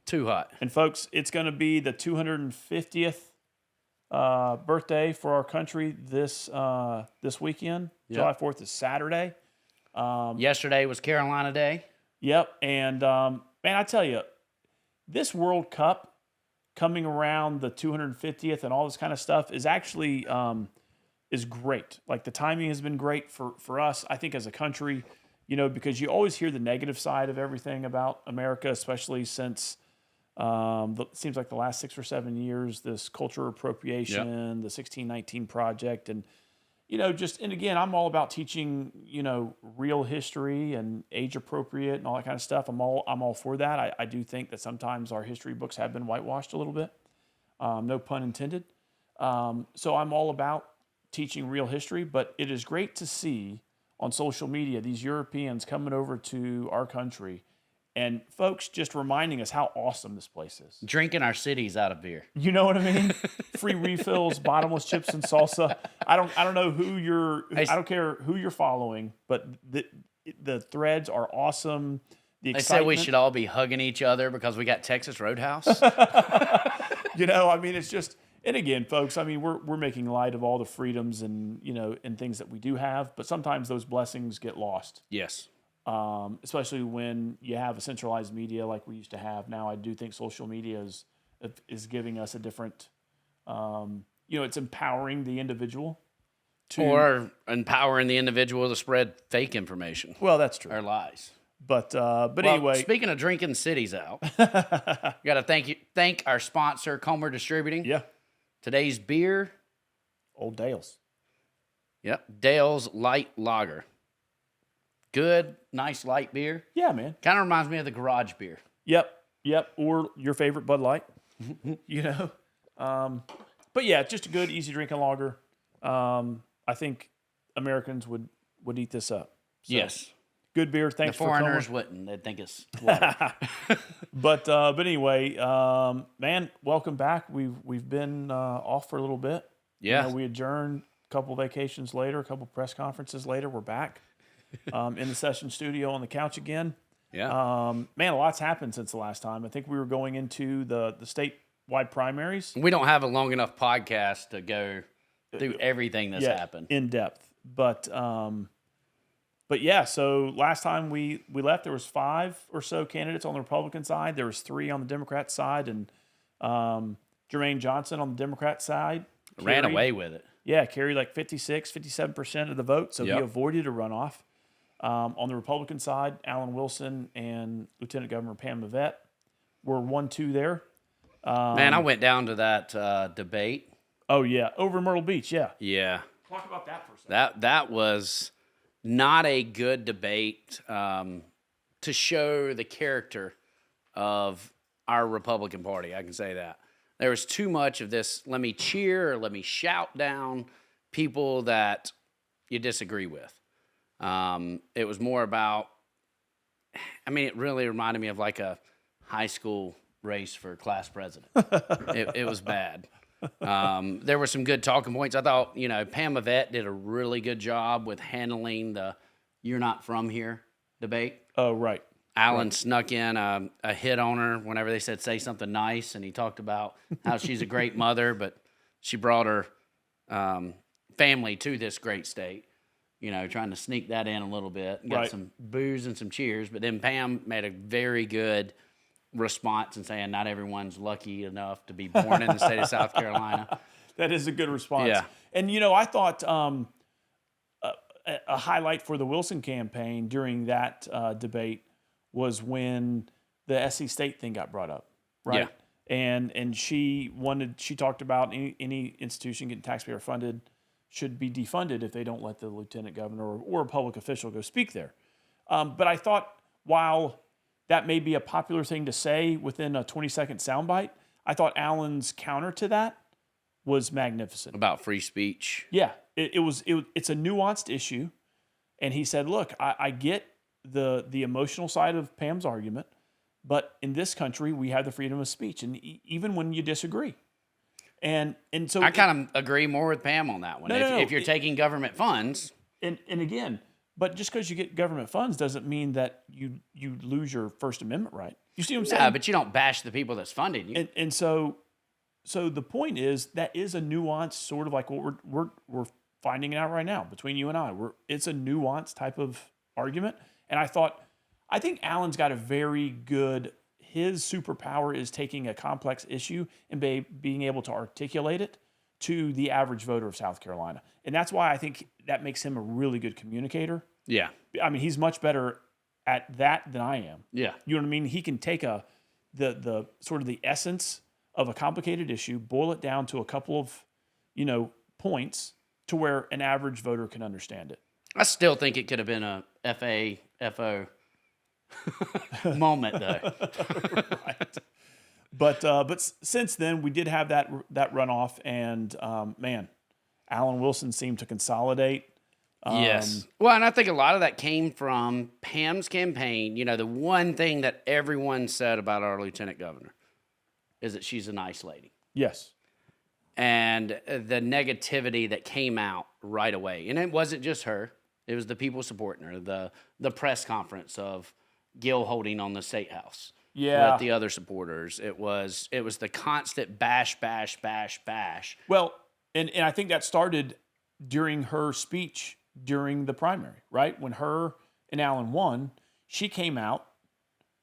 Too hot. And folks, it's going to be the 250th birthday for our country this weekend. Yep. July 4th is Saturday. Yesterday was Carolina Day. Yep. And man, I tell you, this World Cup coming around the 250th and all this kind of stuff is actually is great. Like the timing has been great for us, I think, as a country, you know, because you always hear the negative side of everything about America, especially since seems like the last 6 or 7 years, this culture appropriation, the 1619 Project, and you know, and again, I'm all about teaching, you know, real history and age appropriate and all that kind of stuff. I'm all for that. I do think that sometimes our history books have been whitewashed a little bit, no pun intended. So I'm all about teaching real history, but it is great to see on social media these Europeans coming over to our country. And folks just reminding us how awesome this place is. Drinking our cities out of beer. You know what I mean? Free refills, bottomless chips and salsa. I don't know I don't care who you're following, but the threads are awesome. The They said we should all be hugging each other because we got Texas Roadhouse. You know, I mean, it's just, and again, folks, I mean, we're making light of all the freedoms and, you know, and things that we do have, but sometimes those blessings get lost. Yes. Especially when you have a centralized media like we used to have. Now, I do think social media is giving us a different, you know, it's empowering the individual. Or empowering the individual to spread fake information. Well, that's true. Or lies. But anyway. Speaking of drinking cities out, got to thank our sponsor, Comer Distributing. Yeah. Today's beer. Old Dale's. Yep. Dale's Light Lager. Good, nice light beer. Yeah, man. Kind of reminds me of the garage beer. Yep. Or your favorite Bud Light, you know. But yeah, just a good, easy drinking lager. I think Americans would eat this up. So, yes. Good beer. Thanks for foreigners wouldn't. They'd think it's water. But anyway, man, welcome back. We've been off for a little bit. Yeah. You know, we adjourned a couple vacations later, a couple press conferences later. We're back. In the session studio on the couch again. Yeah. Man, a lot's happened since the last time. I think we were going into the statewide primaries. We don't have a long enough podcast to go through everything that's happened in depth. But yeah, so last time we left, there was 5 or so candidates on the Republican side. There was 3 on the Democrat side, and Jermaine Johnson on the Democrat side ran away with it. Yeah, carried like 57% of the vote, so he avoided a runoff. On the Republican side, Alan Wilson and Lieutenant Governor Pam Mavette were 1-2 there. Man, I went down to that debate. Oh, yeah. Over in Myrtle Beach, yeah. Yeah. Talk about that for a second. That was not a good debate to show the character of our Republican Party. I can say that. There was too much of this, let me cheer or let me shout down people that you disagree with. It was more about, I mean, it really reminded me of like a high school race for class president. It was bad. There were some good talking points. I thought, you know, Pam Mavette did a really good job with handling the "you're not from here" debate. Oh, right. Alan snuck in a hit on her whenever they said say something nice, and he talked about how she's a great mother, but she brought her family to this great state. You know, trying to sneak that in a little bit. Got some boos and some cheers. But then Pam made a very good response in saying not everyone's lucky enough to be born in the state of South Carolina. That is a good response. Yeah. And, you know, I thought a highlight for the Wilson campaign during that debate was when the SC State thing got brought up, right? Yeah. And she talked about any institution getting taxpayer funded should be defunded if they don't let the lieutenant governor or a public official go speak there. But I thought while that may be a popular thing to say within a 20-second soundbite, I thought Alan's counter to that was magnificent. About free speech. Yeah, it's a nuanced issue. And he said, look, I get the emotional side of Pam's argument, but in this country, we have the freedom of speech, and even when you disagree. And so I kind of agree more with Pam on that one. If you're taking government funds. And again, but just because you get government funds doesn't mean that you lose your First Amendment right. You see what I'm saying? Yeah, but you don't bash the people that's funding you. And so the point is that is a nuance, sort of like what we're finding out right now between you and I. It's a nuanced type of argument. And I think Alan's got a very good. His superpower is taking a complex issue and being able to articulate it to the average voter of South Carolina. And that's why I think that makes him a really good communicator. Yeah. I mean, he's much better at that than I am. Yeah. You know what I mean? He can take the sort of the essence of a complicated issue, boil it down to a couple of, points to where an average voter can understand it. I still think it could have been a FO moment, though. Right. But since then, we did have that runoff, and man, Alan Wilson seemed to consolidate. Yes. Well, and I think a lot of that came from Pam's campaign. The one thing that everyone said about our lieutenant governor is that she's a nice lady. Yes. And the negativity that came out right away. And it wasn't just her. It was the people supporting her. The press conference of Gil holding on the State House. Yeah. With the other supporters. It was the constant bash. Well, and I think that started during her speech during the primary, right? When her and Alan won, she came out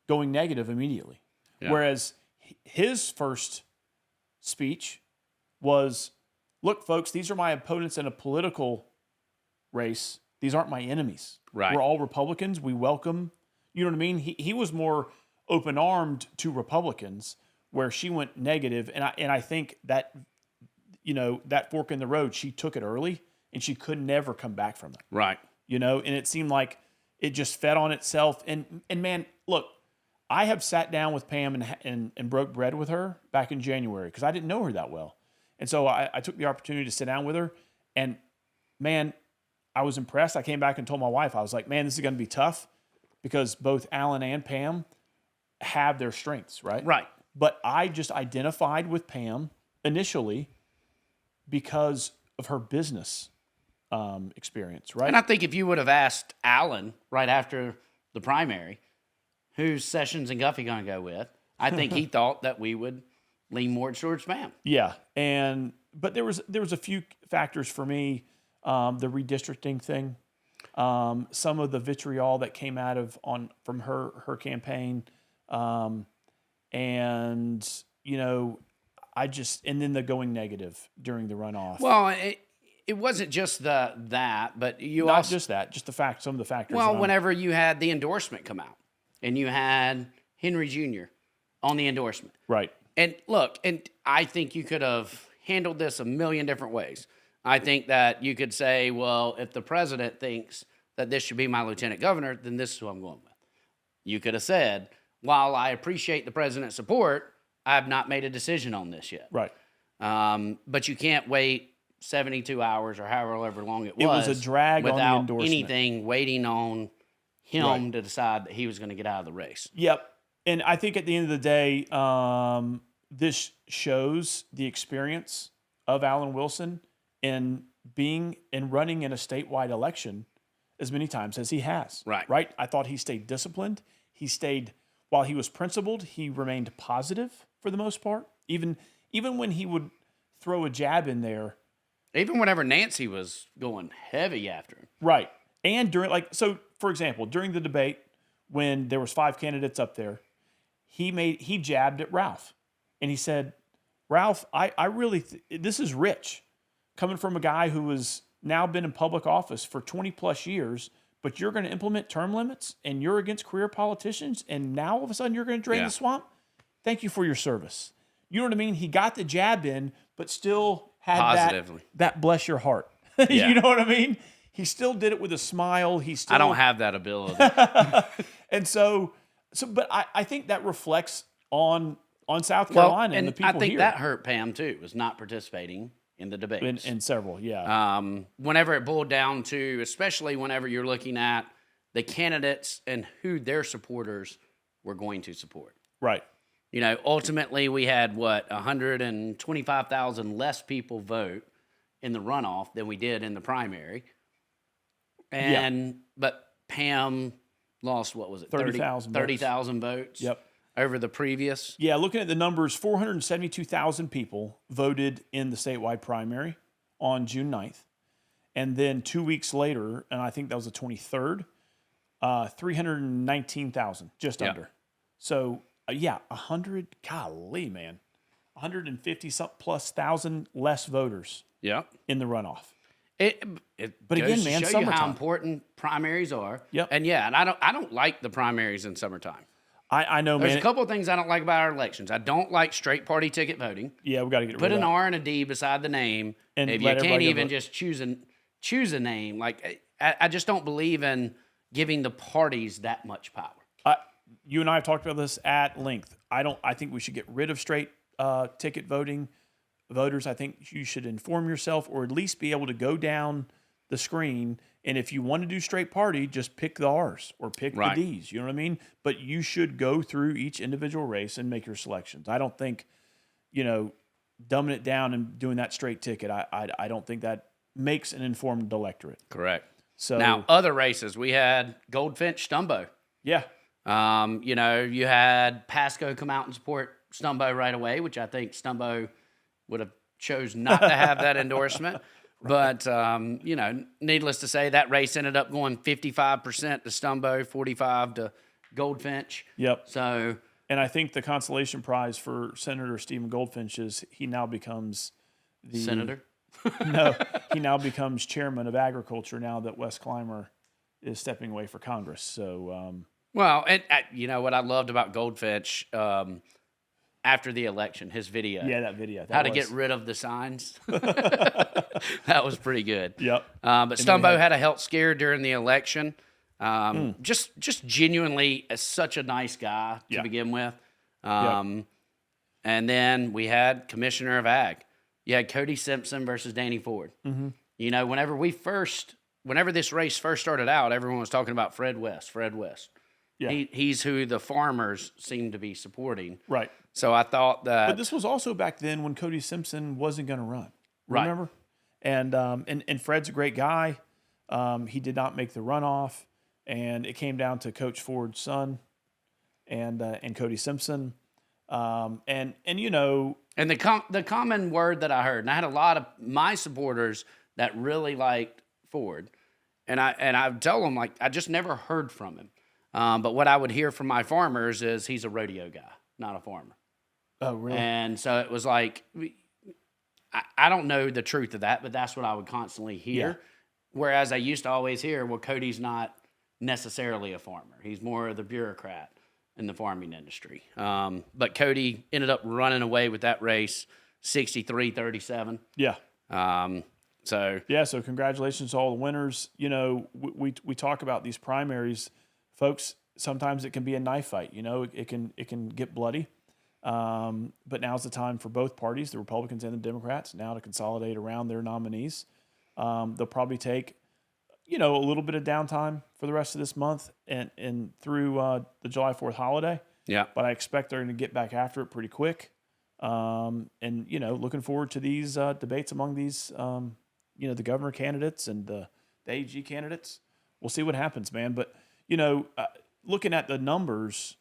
going negative immediately. Yeah. Whereas his first speech was, look, folks, these are my opponents in a political race. These aren't my enemies. Right. We're all Republicans. We welcome, you know what I mean? He was more open-armed to Republicans, where she went negative. And I think that, that fork in the road, she took it early, and she could never come back from it. Right. And it seemed like it just fed on itself. And man, look, I have sat down with Pam and broke bread with her back in January because I didn't know her that well. And so I took the opportunity to sit down with her, and man, I was impressed. I came back and told my wife, I was like, man, this is going to be tough because both Alan and Pam have their strengths, right? Right. But I just identified with Pam initially because of her business experience, right? And I think if you would have asked Alan right after the primary, who's Sessions and Guffey going to go with, I think he thought that we would lean more towards Pam. Yeah, but there was a few factors for me, the redistricting thing, some of the vitriol that came out from her campaign, and and then the going negative during the runoff. Well, it wasn't just that, but just some of the factors. Well, whenever you had the endorsement come out, and you had Henry Jr. on the endorsement, right? And look, and I think you could have handled this a million different ways. I think that you could say, well, if the president thinks that this should be my lieutenant governor, then this is who I'm going with. You could have said, while I appreciate the president's support, I have not made a decision on this yet. Right. But you can't wait 72 hours or however long it was. It was a drag on the endorsement. Without anything waiting on him to decide that he was going to get out of the race. Yep. And I think at the end of the day, this shows the experience of Alan Wilson in running in a statewide election as many times as he has. Right. Right. I thought he stayed disciplined. While he was principled, he remained positive for the most part. Even when he would throw a jab in there. Even whenever Nancy was going heavy after him. Right. And for example, during the debate, when there was 5 candidates up there, he jabbed at Ralph. And he said, Ralph, I really, this is rich. Coming from a guy who has now been in public office for 20 plus years, but you're going to implement term limits and you're against career politicians, and now all of a sudden you're going to drain the swamp? Thank you for your service. You know what I mean? He got the jab in, but still had that bless your heart. You know what I mean? He still did it with a smile. I don't have that ability. And but I think that reflects on on South Well, Carolina and the people I think here. that hurt Pam too, was not participating in the debates. In several, yeah. Whenever it boiled down to, especially whenever you're looking at the candidates and who their supporters were going to support. Right. You know, ultimately we had 125,000 less people vote in the runoff than we did in the primary. But Pam lost, what was it? 30,000 votes. Yep. Over the previous. Yeah, looking at the numbers, 472,000 people voted in the statewide primary on June 9th. And then 2 weeks later, and I think that was the 23rd, 319,000, just under. So, 150 plus thousand less voters in the runoff. But again, man, show you how summertime. important primaries are. Yep. And I don't like the primaries in summertime. I know, There's man. a couple of things I don't like about our elections. I don't like straight party ticket voting. Yeah, we got to get rid Put of an that. R and a D beside the name. And if let you can't everybody go even vote. just choose a name, like I just don't believe in giving the parties that much power. You and I have talked about this at length. I think we should get rid of straight ticket voting. Voters, I think you should inform yourself or at least be able to go down the screen. And if you want to do straight party, just pick the R's or pick the D's. You know what I mean? But you should go through each individual race and make your selections. I don't think, dumbing it down and doing that straight ticket, I don't think that makes an informed electorate. Correct. So now, other races, we had Goldfinch, Stumbo. Yeah. You had Pasco come out and support Stumbo right away, which I think Stumbo would have chose not to have that endorsement. But, needless to say, that race ended up going 55% to Stumbo, 45% to Goldfinch. Yep. So, and I think the consolation prize for Senator Stephen Goldfinch is he now becomes the Senator? No, he now becomes chairman of agriculture now that Wes Clymer is stepping away for Congress. So, well, and what I loved about Goldfinch after the election, his video. Yeah, that video. How to get rid of the signs. That was pretty good. Yep. But Stumbo had a health scare during the election. Just genuinely such a nice guy to begin with. And then we had Commissioner of Ag. You had Cody Simpson versus Danny Ford. Mm-hmm. Whenever this race first started out, everyone was talking about Fred West. Yeah. He's who the farmers seem to be supporting. Right. So I thought that. But this was also back then when Cody Simpson wasn't going to run. Remember? Right. And Fred's a great guy. He did not make the runoff, and it came down to Coach Ford's son and Cody Simpson. And the common word that I heard, and I had a lot of my supporters that really liked Ford, and I would tell them, like, I just never heard from him. But what I would hear from my farmers is he's a rodeo guy, not a farmer. Oh, really? And so it was like, I don't know the truth of that, but that's what I would constantly hear. Yeah. Whereas I used to always hear, well, Cody's not necessarily a farmer. He's more of the bureaucrat in the farming industry. But Cody ended up running away with that race, 63-37. Yeah. So congratulations to all the winners. We talk about these primaries, folks. Sometimes it can be a knife fight. It can get bloody. But now's the time for both parties, the Republicans and the Democrats, now to consolidate around their nominees. They'll probably take, a little bit of downtime for the rest of this month and through the July 4th holiday. Yeah. But I expect they're going to get back after it pretty quick. Looking forward to these debates among these, the governor candidates and the AG candidates. We'll see what happens, man. But, looking at the numbers,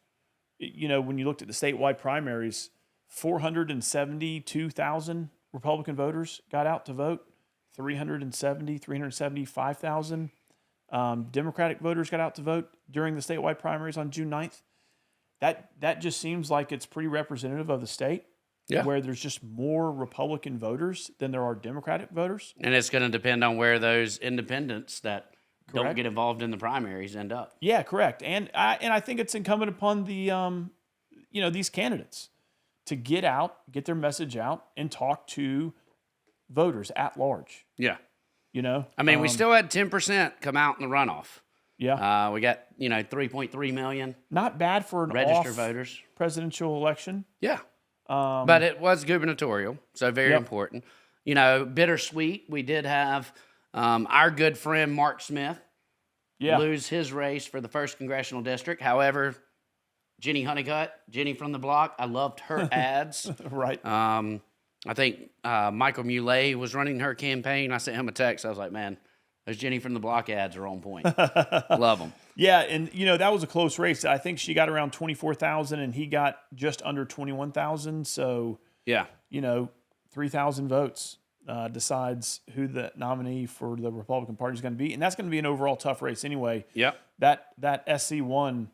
when you looked at the statewide primaries, 472,000 Republican voters got out to vote, 375,000 Democratic voters got out to vote during the statewide primaries on June 9th. That just seems like it's pretty representative of the state, where there's just more Republican voters than there are Democratic voters. And it's going to depend on where those independents that don't get involved in the primaries end up. Yeah, correct. And I think it's incumbent upon the these candidates to get their message out and talk to voters at large. Yeah. I mean, we still had 10% come out in the runoff. Yeah. We got, 3.3 million. Not bad for an registered voters. presidential election. Yeah. But it was gubernatorial, so very important. You know, bittersweet. We did have our good friend Mark Smith lose his race for the 1st Congressional District. However, Jenny Honeycutt, Jenny from the block, I loved her ads. Right. I think Michael Muley was running her campaign. I sent him a text. I was like, man, those Jenny from the block ads are on point. Love them. Yeah, and, you know, that was a close race. I think she got around 24,000, and he got just under 21,000. So, you know, 3,000 votes decides who the nominee for the Republican Party is going to be. And that's going to be an overall tough race anyway. Yep. That SC1,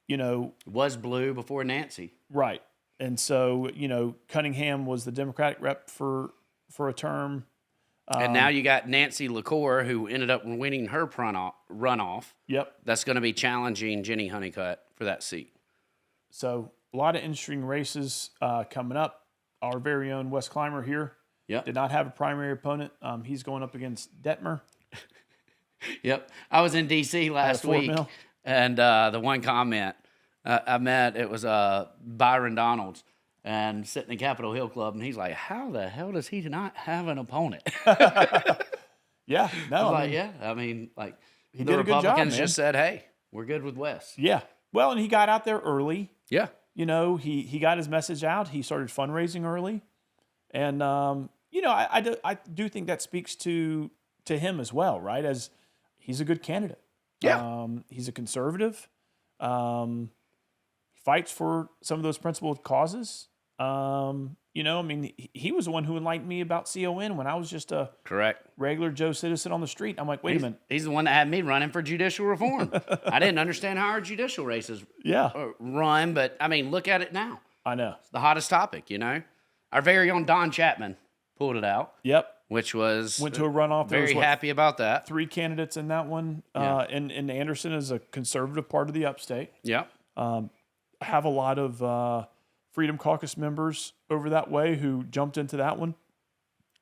you know. Was blue before Nancy. Right. And so, you know, Cunningham was the Democratic rep for a term. And now you got Nancy LaCour, who ended up winning her runoff. Yep. That's going to be challenging Jenny Honeycutt for that seat. So a lot of interesting races coming up. Our very own Wes Clymer here did not have a primary opponent. He's going up against Detmer. Yep. I was in D.C. last week, and the one comment I met, it was Byron Donalds, and sitting in Capitol Hill Club, and he's like, how the hell does he not have an opponent? Yeah, no. I mean, like, he the did a good job, Republicans man. just said, hey, we're good with Wes. Yeah. Well, and he got out there early. Yeah. You know, he got his message out. He started fundraising early. And, you know, I do think that speaks to him as well, right? As he's a good candidate. Yeah. He's a conservative. Fights for some of those principled causes. You know, I mean, he was the one who enlightened me about CON when I was just a regular Joe citizen on the street. I'm like, wait a minute. He's the one that had me running for judicial reform. I didn't understand how our judicial races run, but, I mean, look at it now. I know. It's the hottest topic, you know. Our very own Don Chapman pulled it out. Yep. Which was... Went to a runoff. Very happy about that. 3 candidates in that one. And Anderson is a conservative part of the upstate. Yeah. Have a lot of Freedom Caucus members over that way who jumped into that one.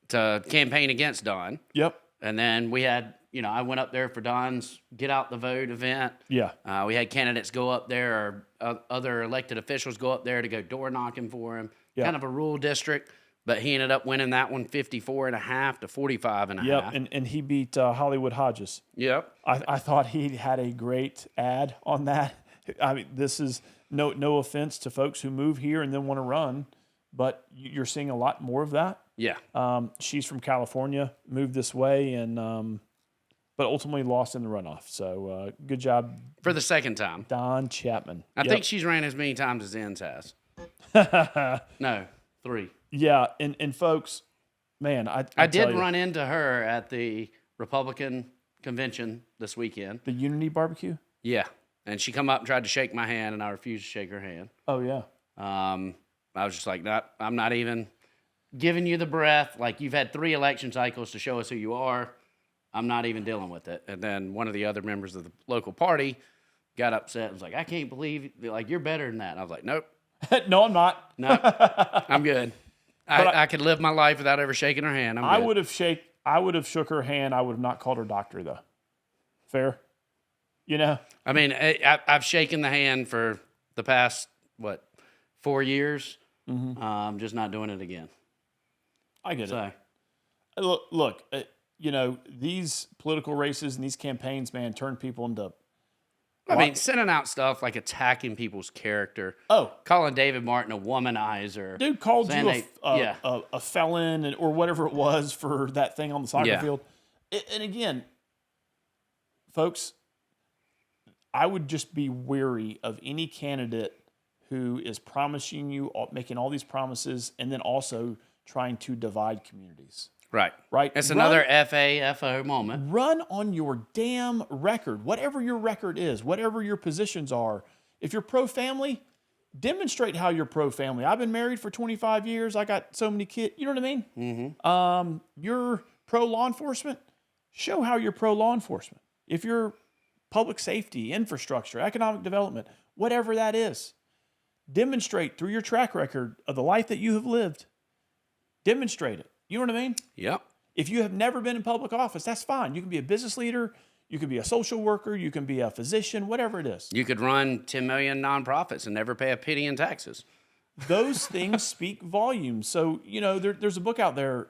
To campaign against Don. Yep. And then we had, you know, I went up there for Don's Get Out the Vote event. Yeah. We had candidates go up there, or other elected officials go up there to go door knocking for him. Yeah. Kind of a rural district, but he ended up winning that one 54.5 to 45.5. Yep. And he beat Hollywood Hodges. Yep. I thought he had a great ad on that. I mean, this is no offense to folks who move here and then want to run, but you're seeing a lot more of that. Yeah. She's from California, moved this way, and but ultimately lost in the runoff. So good job. For the second time. Don Chapman. I think she's ran as many times as Zen's has. No, 3. Yeah, and folks, man, I did run into her at the Republican convention this weekend. The Unity Barbecue? Yeah. And she come up and tried to shake my hand, and I refused to shake her hand. Oh, yeah. I was just like, I'm not even giving you the breath. Like, you've had 3 election cycles to show us who you are. I'm not even dealing with it. And then one of the other members of the local party got upset and was like, I can't believe, like, you're better than that. And I was like, nope. No, I'm not. Nope. I'm good. I could live my life without ever shaking her hand. I would have shook her hand. I would have not called her doctor, though. Fair? You know? I mean, I've shaken the hand for the past, 4 years. Mm-hmm. I'm just not doing it again. I get it. Look, you know, these political races and these campaigns, man, turn people into... I mean, sending out stuff like attacking people's character. Oh. Calling David Martin a womanizer. Dude called you a felon or whatever it was for that thing on the soccer field. And again, folks, I would just be wary of any candidate who is promising you, making all these promises, and then also trying to divide communities. Right. Right. It's another FAFO moment. Run on your damn record, whatever your record is, whatever your positions are. If you're pro-family, demonstrate how you're pro-family. I've been married for 25 years. I got so many kids. You know what I mean? Mm-hmm. You're pro-law enforcement. Show how you're pro-law enforcement. If you're public safety, infrastructure, economic development, whatever that is, demonstrate through your track record of the life that you have lived. Demonstrate it. You know what I mean? Yep. If you have never been in public office, that's fine. You can be a business leader. You can be a social worker. You can be a physician, whatever it is. You could run 10 million nonprofits and never pay a penny in taxes. those things speak volumes. So, there's a book out there,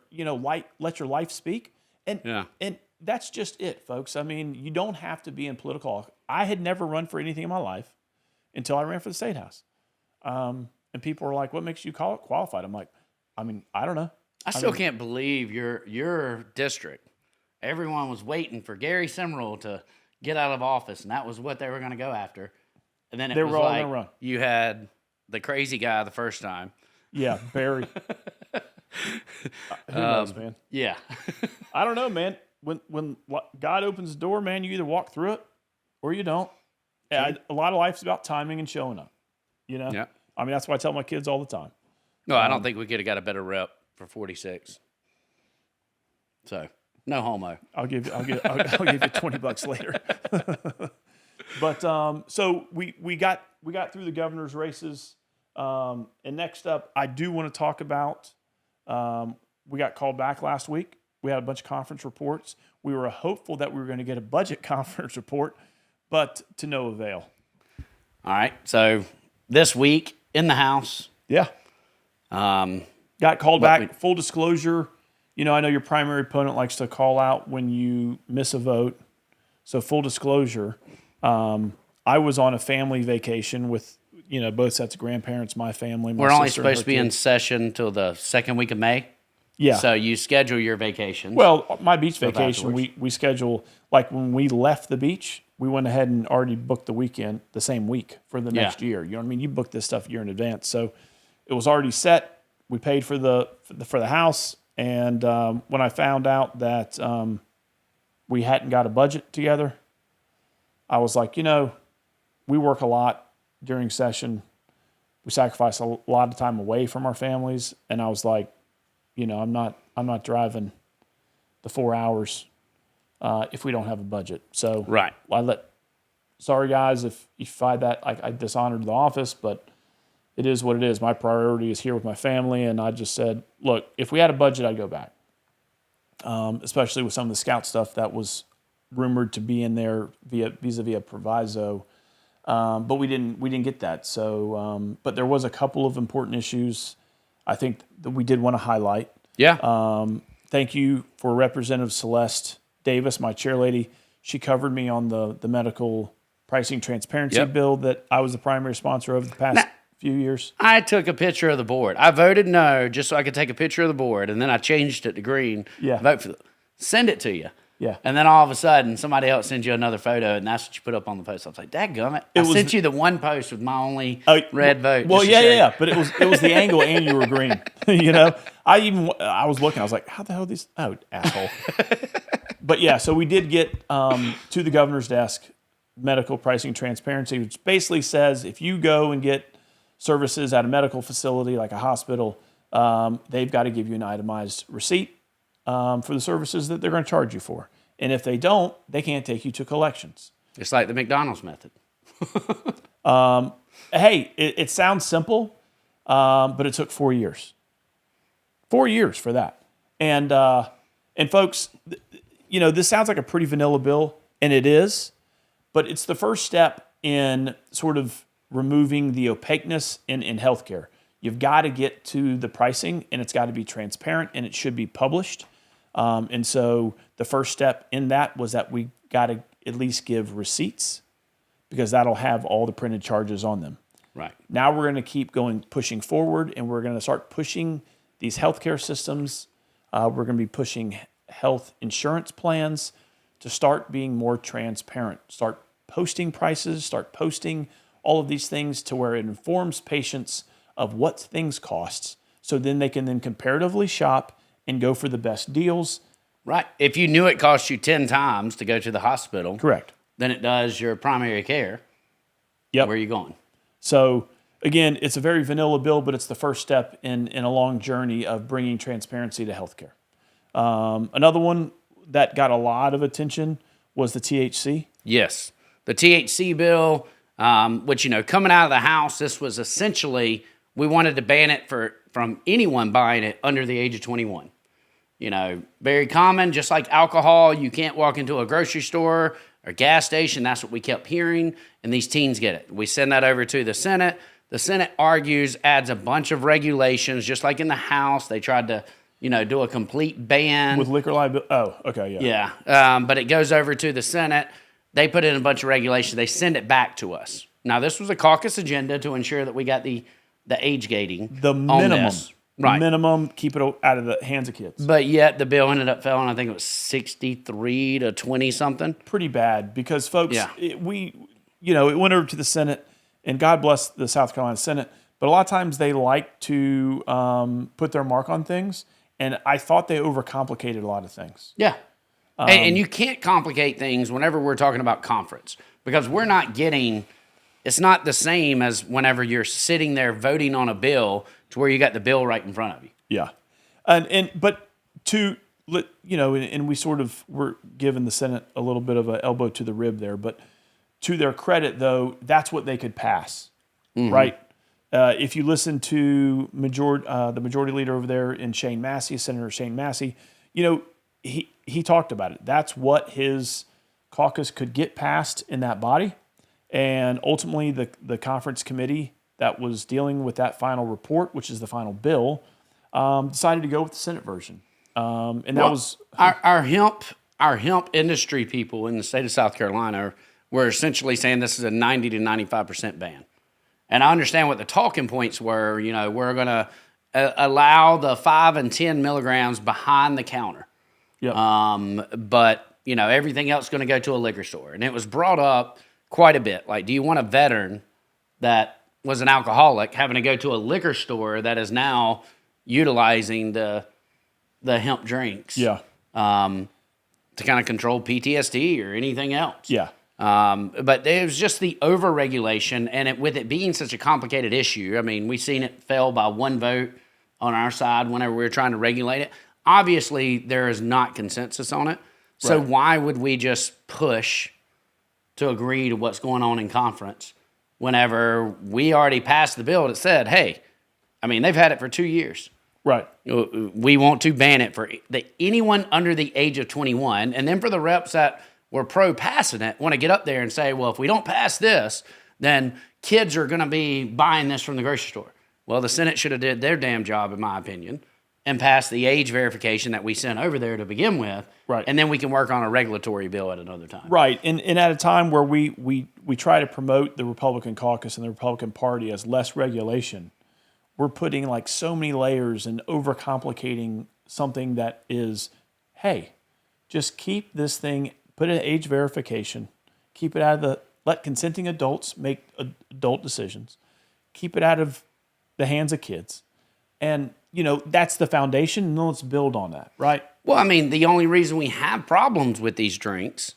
Let Your Life Speak. And that's just it, folks. I mean, you don't have to be in political. I had never run for anything in my life until I ran for the state house. And people were like, what makes you call it qualified? I'm like, I don't know. I still can't believe your district. Everyone was waiting for Gary Simmerl to get out of office, and that was what they were going to go after. And then it was like you had the crazy guy the first time. Yeah, Barry. Who knows, man? Yeah. I don't know, man. When God opens the door, man, you either walk through it or you don't. A lot of life's about timing and showing up. Yeah. That's why I tell my kids all the time. No, I don't think we could have got a better rep for 46. So, no homo. I'll give you $20 later. But so we got through the governor's races. And next up, I do want to talk about. We got called back last week. We had a bunch of conference reports. We were hopeful that we were going to get a budget conference report, but to no avail. All right. So this week in the House. Yeah. Got called back. Full disclosure, I know your primary opponent likes to call out when you miss a vote. So full disclosure, I was on a family vacation with, both sets of grandparents, my family, my We're only sister, supposed to be in session till the second week of May. Yeah. So you schedule your vacations. Well, my beach vacation, we schedule, like when we left the beach, we went ahead and already booked the weekend the same week for the next year. You know what I mean? You book this stuff a year in advance. So it was already set. We paid for the house. And when I found out that we hadn't got a budget together, I was like, we work a lot during session. We sacrifice a lot of time away from our families. And I was like, I'm not driving the 4 hours if we don't have a budget. So right. Sorry guys if you find that I dishonored the office, but it is what it is. My priority is here with my family, and I just said, look, if we had a budget, I'd go back. Especially with some of the scout stuff that was rumored to be in there vis-a-vis a proviso, but we didn't get that. So, but there was a couple of important issues I think that we did want to highlight. Yeah. Thank you for Representative Celeste Davis, my chairlady. She covered me on the medical pricing transparency bill that I was the primary sponsor of the past few years. I took a picture of the board. I voted no just so I could take a picture of the board, and then I changed it to green. Yeah. Vote for send it to you. Yeah. And then all of a sudden, somebody else sends you another photo, and that's what you put up on the post. I was like, dadgummit. I sent you the one post with my only red vote. Well, yeah. But it was the angle, and you were green. I was looking. I was like, how the hell are these? Oh, asshole. But yeah, so we did get to the governor's desk medical pricing transparency, which basically says if you go and get services at a medical facility like a hospital, they've got to give you an itemized receipt for the services that they're going to charge you for. And if they don't, they can't take you to collections. It's like the McDonald's method. Hey, it sounds simple, but it took 4 years. 4 years for that. And folks, this sounds like a pretty vanilla bill, and it is, but it's the first step in sort of removing the opaqueness in healthcare. You've got to get to the pricing, and it's got to be transparent, and it should be published. And so the first step in that was that we got to at least give receipts, because that'll have all the printed charges on them. Right. Now we're going to keep pushing forward, and we're going to start pushing these healthcare systems. We're going to be pushing health insurance plans to start being more transparent, start posting prices, start posting all of these things to where it informs patients of what things cost, so then they can then comparatively shop and go for the best deals. Right. If you knew it cost you 10 times to go to the hospital, correct, than it does your primary care, yep. Where are you going? So again, it's a very vanilla bill, but it's the first step in a long journey of bringing transparency to healthcare. Another one that got a lot of attention was the THC. Yes. The THC bill, which, coming out of the House, this was essentially, we wanted to ban it from anyone buying it under the age of 21. Very common, just like alcohol. You can't walk into a grocery store or gas station. That's what we kept hearing, and these teens get it. We send that over to the Senate. The Senate argues, adds a bunch of regulations, just like in the House. They tried to, do a complete ban. With liquor liability. Oh, okay, yeah. Yeah, but it goes over to the Senate. They put in a bunch of regulations. They send it back to us. Now, this was a caucus agenda to ensure that we got the age gating. The minimum. On this. Right. Minimum, keep it out of the hands of kids. But yet the bill ended up falling, I think it was 63 to 20 something. Pretty bad because, folks, it went over to the Senate, and God bless the South Carolina Senate, but a lot of times they like to put their mark on things, and I thought they overcomplicated a lot of things. Yeah. And you can't complicate things whenever we're talking about conference, because we're not getting, it's not the same as whenever you're sitting there voting on a bill to where you got the bill right in front of you. Yeah. But we sort of were giving the Senate a little bit of an elbow to the rib there, but to their credit, though, that's what they could pass, right? If you listen to the majority leader over there in Senator Shane Massey, he talked about it. That's what his caucus could get passed in that body. And ultimately, the conference committee that was dealing with that final report, which is the final bill, decided to go with the Senate version. That was our hemp industry people in the state of South Carolina were essentially saying this is a 90 to 95% ban. And I understand what the talking points were. We're going to allow the 5 and 10 milligrams behind the counter. Yep. But everything else is going to go to a liquor store. And it was brought up quite a bit. Like, do you want a veteran that was an alcoholic having to go to a liquor store that is now utilizing the hemp drinks? Yeah. To kind of control PTSD or anything else. Yeah. But it was just the over-regulation, and with it being such a complicated issue, I mean, we've seen it fail by one vote on our side whenever we were trying to regulate it. Obviously, there is not consensus on it. So why would we just push to agree to what's going on in conference whenever we already passed the bill that said, hey, I mean, they've had it for 2 years. Right. We want to ban it for anyone under the age of 21. And then for the reps that were pro-passing it, want to get up there and say, well, if we don't pass this, then kids are going to be buying this from the grocery store. Well, the Senate should have did their damn job, in my opinion, and passed the age verification that we sent over there to begin with. Right. And then we can work on a regulatory bill at another time. Right. And at a time where we try to promote the Republican caucus and the Republican Party as less regulation, we're putting like so many layers and overcomplicating something that is, hey, just keep this thing, put an age verification, keep it out of let consenting adults make adult decisions, keep it out of the hands of kids. And, that's the foundation, and let's build on that, right? Well, I mean, the only reason we have problems with these drinks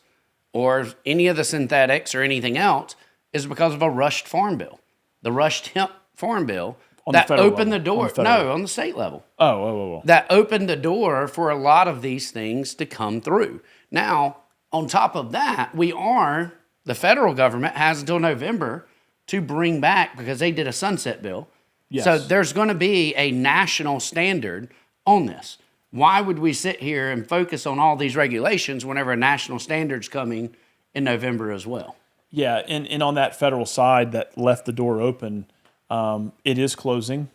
or any of the synthetics or anything else is because of a rushed farm bill. The rushed hemp farm bill that opened the door. On the state level. Oh. That opened the door for a lot of these things to come through. Now, on top of that, the federal government has until November to bring back, because they did a sunset bill. Yes. So there's going to be a national standard on this. Why would we sit here and focus on all these regulations whenever a national standard's coming in November as well? Yeah, and on that federal side that left the door open, it is closing.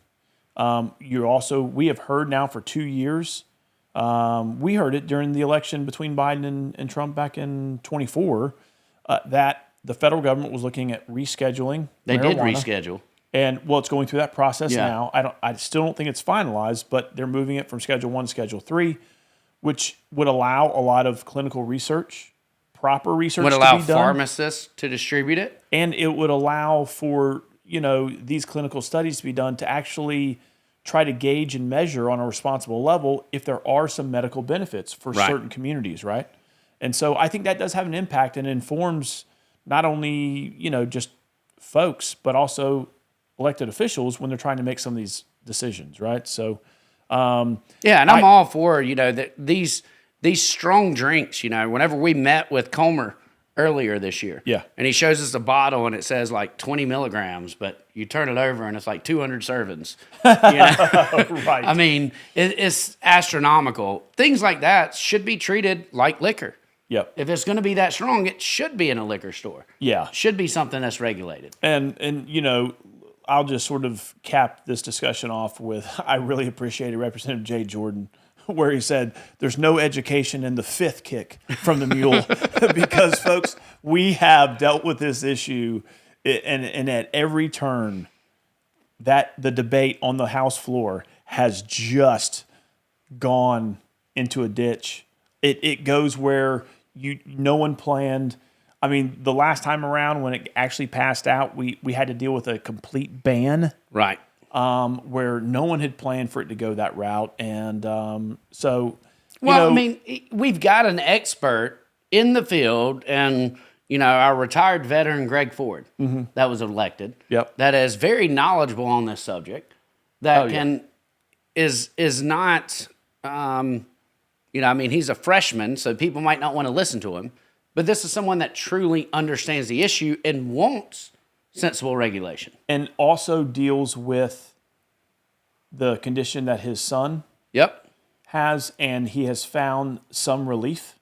We have heard now for 2 years. We heard it during the election between Biden and Trump back in 24, that the federal government was looking at rescheduling. They marijuana. did reschedule. And it's going through that process now. I still don't think it's finalized, but they're moving it from Schedule 1 to Schedule 3, which would allow a lot of clinical research, proper research to be done. Would allow pharmacists to distribute it. And it would allow for, these clinical studies to be done to actually try to gauge and measure on a responsible level if there are some medical benefits for certain communities, right? And so I think that does have an impact and informs not only, just folks, but also elected officials when they're trying to make some of these decisions, right? So, I'm all for these strong drinks. Whenever we met with Comer earlier this year, and he shows us a bottle and it says like 20 milligrams, but you turn it over and it's like 200 servings. Right. I mean, it's astronomical. Things like that should be treated like liquor. Yep. If it's going to be that strong, it should be in a liquor store. Yeah. Should be something that's regulated. And I'll just sort of cap this discussion off with, I really appreciated Representative Jay Jordan, where he said, there's no education in the fifth kick from the mule. Because, folks, we have dealt with this issue, and at every turn, that the debate on the House floor has just gone into a ditch. It goes where no one planned. I mean, the last time around when it actually passed out, we had to deal with a complete ban. Right. Where no one had planned for it to go that route. And I mean, we've got an expert in the field, and, our retired veteran, Greg Ford, that was elected, that is very knowledgeable on this subject, that is not, he's a freshman, so people might not want to listen to him. But this is someone that truly understands the issue and wants sensible regulation. And also deals with the condition that his son has, and he has found some relief.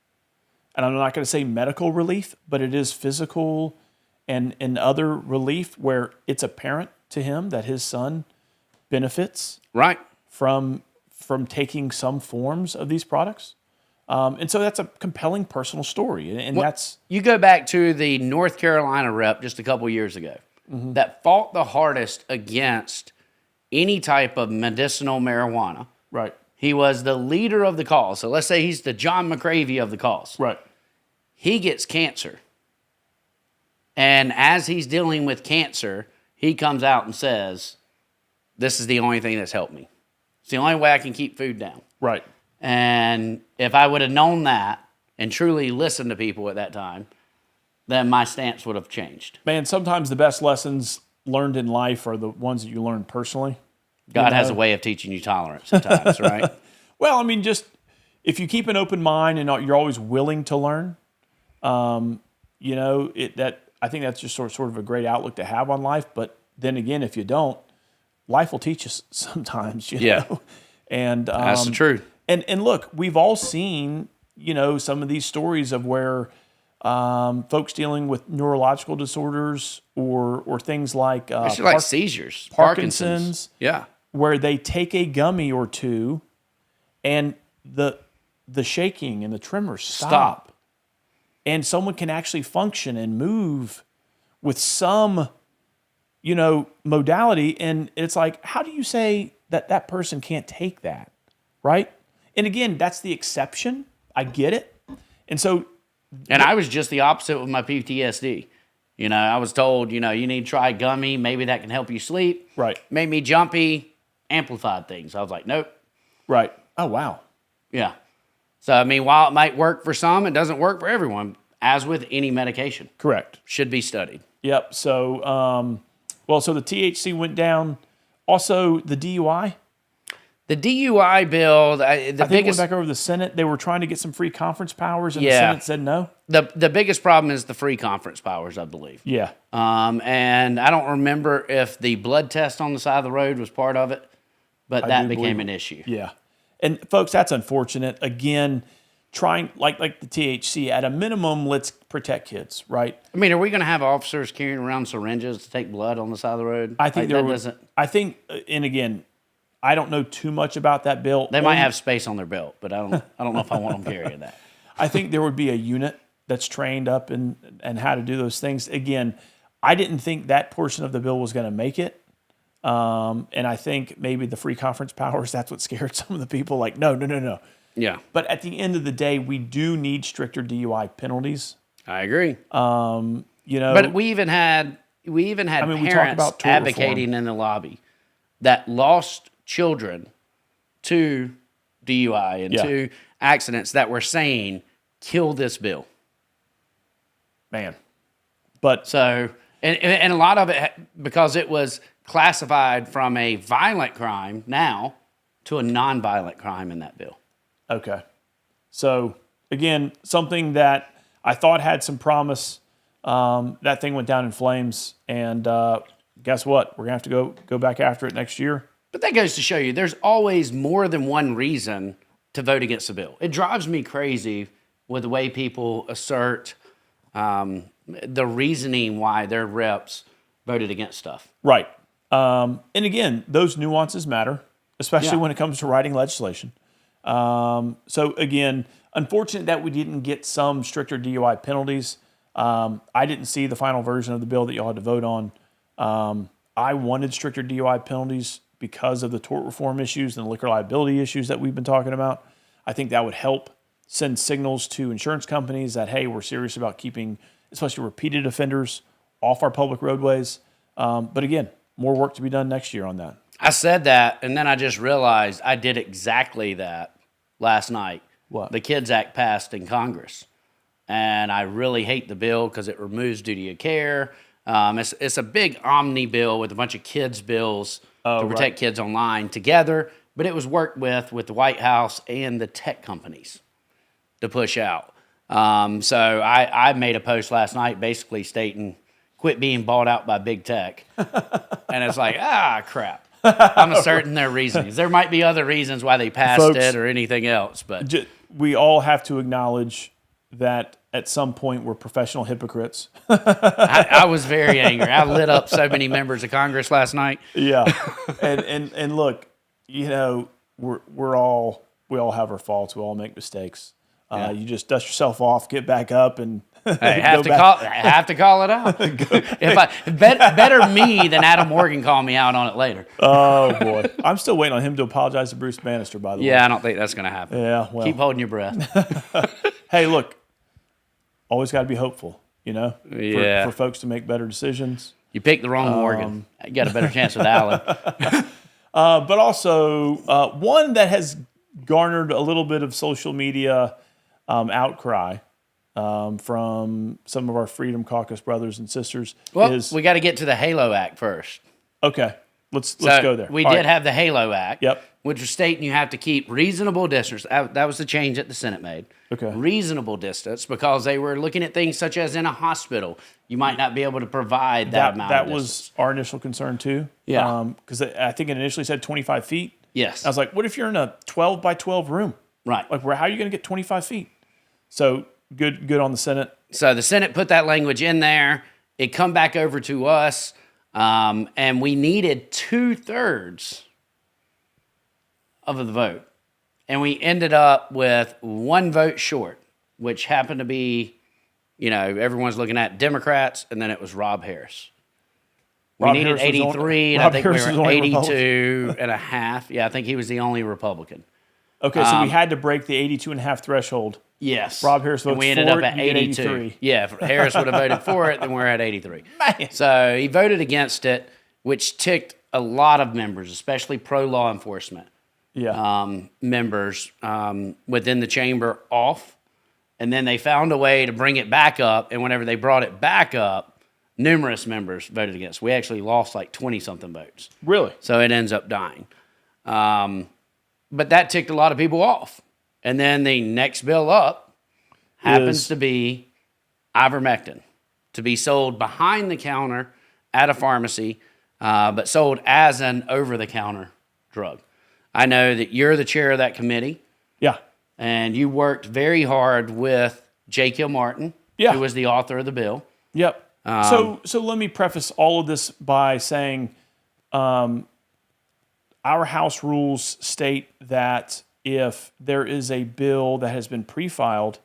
And I'm not going to say medical relief, but it is physical and other relief where it's apparent to him that his son benefits from taking some forms of these products. And so that's a compelling personal story. And that's... You go back to the North Carolina rep just a couple years ago that fought the hardest against any type of medicinal marijuana. Right. He was the leader of the cause. So let's say he's the John McCravey of the cause. Right. He gets cancer. And as he's dealing with cancer, he comes out and says, this is the only thing that's helped me. It's the only way I can keep food down. Right. And if I would have known that and truly listened to people at that time, then my stance would have changed. Man, sometimes the best lessons learned in life are the ones that you learn personally. God has a way of teaching you tolerance at times, right? Well, I mean, just if you keep an open mind and you're always willing to learn, I think that's just sort of a great outlook to have on life. But then again, if you don't, life will teach us sometimes, you know? And that's the truth. And look, we've all seen, some of these stories of where folks dealing with neurological disorders or things like like seizures, Parkinson's, yeah, where they take a gummy or two, and the shaking and the tremors stop, and someone can actually function and move with some, modality. And it's like, how do you say that person can't take that, right? And again, that's the exception. I get it. And so... And I was just the opposite with my PTSD. I was told, you need to try gummy. Maybe that can help you sleep. Right. Made me jumpy, amplified things. I was like, nope. Right. Oh, wow. Yeah. So, while it might work for some, it doesn't work for everyone, as with any medication. Correct. Should be studied. Yep. So, so the THC went down. Also, the DUI. The DUI bill, I think it went back over to the Senate. They were trying to get some free conference powers, and the Senate said no. The biggest problem is the free conference powers, I believe. Yeah. And I don't remember if the blood test on the side of the road was part of it, but that became an issue. Yeah. And folks, that's unfortunate. Again, trying like the THC, at a minimum, let's protect kids, right? Are we going to have officers carrying around syringes to take blood on the side of the road? I think and again, I don't know too much about that bill. They might have space on their belt, but I don't know if I want them carrying that. I think there would be a unit that's trained up in how to do those things. Again, I didn't think that portion of the bill was going to make it. And I think maybe the free conference powers, that's what scared some of the people. Like, no. Yeah. But at the end of the day, we do need stricter DUI penalties. I agree. But we even had parents advocating in the lobby that lost children to DUI and to accidents that were saying, kill this bill. Man. But so, and a lot of it, because it was classified from a violent crime now to a non-violent crime in that bill. Okay. So again, something that I thought had some promise, that thing went down in flames, and guess what? We're going to have to go back after it next year. But that goes to show you there's always more than one reason to vote against a bill. It drives me crazy with the way people assert the reasoning why their reps voted against stuff. Right. And again, those nuances matter, especially when it comes to writing legislation. So again, unfortunate that we didn't get some stricter DUI penalties. I didn't see the final version of the bill that y'all had to vote on. I wanted stricter DUI penalties because of the tort reform issues and the liquor liability issues that we've been talking about. I think that would help send signals to insurance companies that, hey, we're serious about keeping, especially repeated offenders, off our public roadways. But again, more work to be done next year on that. I said that, and then I just realized I did exactly that last night. What? The KIDS Act passed in Congress, and I really hate the bill because it removes duty of care. It's a big omni bill with a bunch of kids bills to protect kids online together, but it was worked with the White House and the tech companies to push out. So I made a post last night basically stating, quit being bought out by big tech. And it's like, crap. I'm certain there are reasons. There might be other reasons why they passed it or anything else, but we all have to acknowledge that at some point we're professional hypocrites. I was very angry. I lit up so many members of Congress last night. Yeah, and look, you know, we all have our faults. We all make mistakes. You just dust yourself off, get back up, and I have to call it out. Better me than Adam Morgan call me out on it later. Oh boy, I'm still waiting on him to apologize to Bruce Bannister. By the way, yeah, I don't think that's going to happen. Yeah, well, keep holding your breath. Hey, look, always got to be hopeful. You know, yeah, for folks to make better decisions. You picked the wrong Morgan. You got a better chance with Allen. But also one that has garnered a little bit of social media outcry from some of our Freedom Caucus brothers and sisters. Well, we got to get to the HALO Act first. Okay, let's go there. We did have the HALO Act, yep, which was stating you have to keep reasonable distance. That was the change that the Senate made. Okay, reasonable distance, because they were looking at things such as in a hospital, you might not be able to provide that amount of distance. That was our initial concern too. Yeah, because I think it initially said 25 feet. Yes, I was like, what if you're in a 12 by 12 room? Right. Like, how are you going to get 25 feet? So good on the Senate. So the Senate put that language in there. It come back over to us, and we needed 2/3 of the vote. And we ended up with 1 vote short, which happened to be, everyone's looking at Democrats, and then it was Rob Harris. We needed 83, and I think we were 82 and a half. Yeah, I think he was the only Republican. Okay, so we had to break the 82.5 threshold. Yes. Rob Harris votes for it. We ended up at 82. Yeah, if Harris would have voted for it, then we're at 83. Man. So he voted against it, which ticked a lot of members, especially pro-law enforcement members within the chamber off. And then they found a way to bring it back up, and whenever they brought it back up, numerous members voted against. We actually lost like 20-something votes. Really? So it ends up dying. But that ticked a lot of people off. And then the next bill up happens to be ivermectin, to be sold behind the counter at a pharmacy, but sold as an over-the-counter drug. I know that you're the chair of that committee. Yeah. And you worked very hard with J. Kilmartin, who was the author of the bill. Yep. So let me preface all of this by saying our House rules state that if there is a bill that has been pre-filed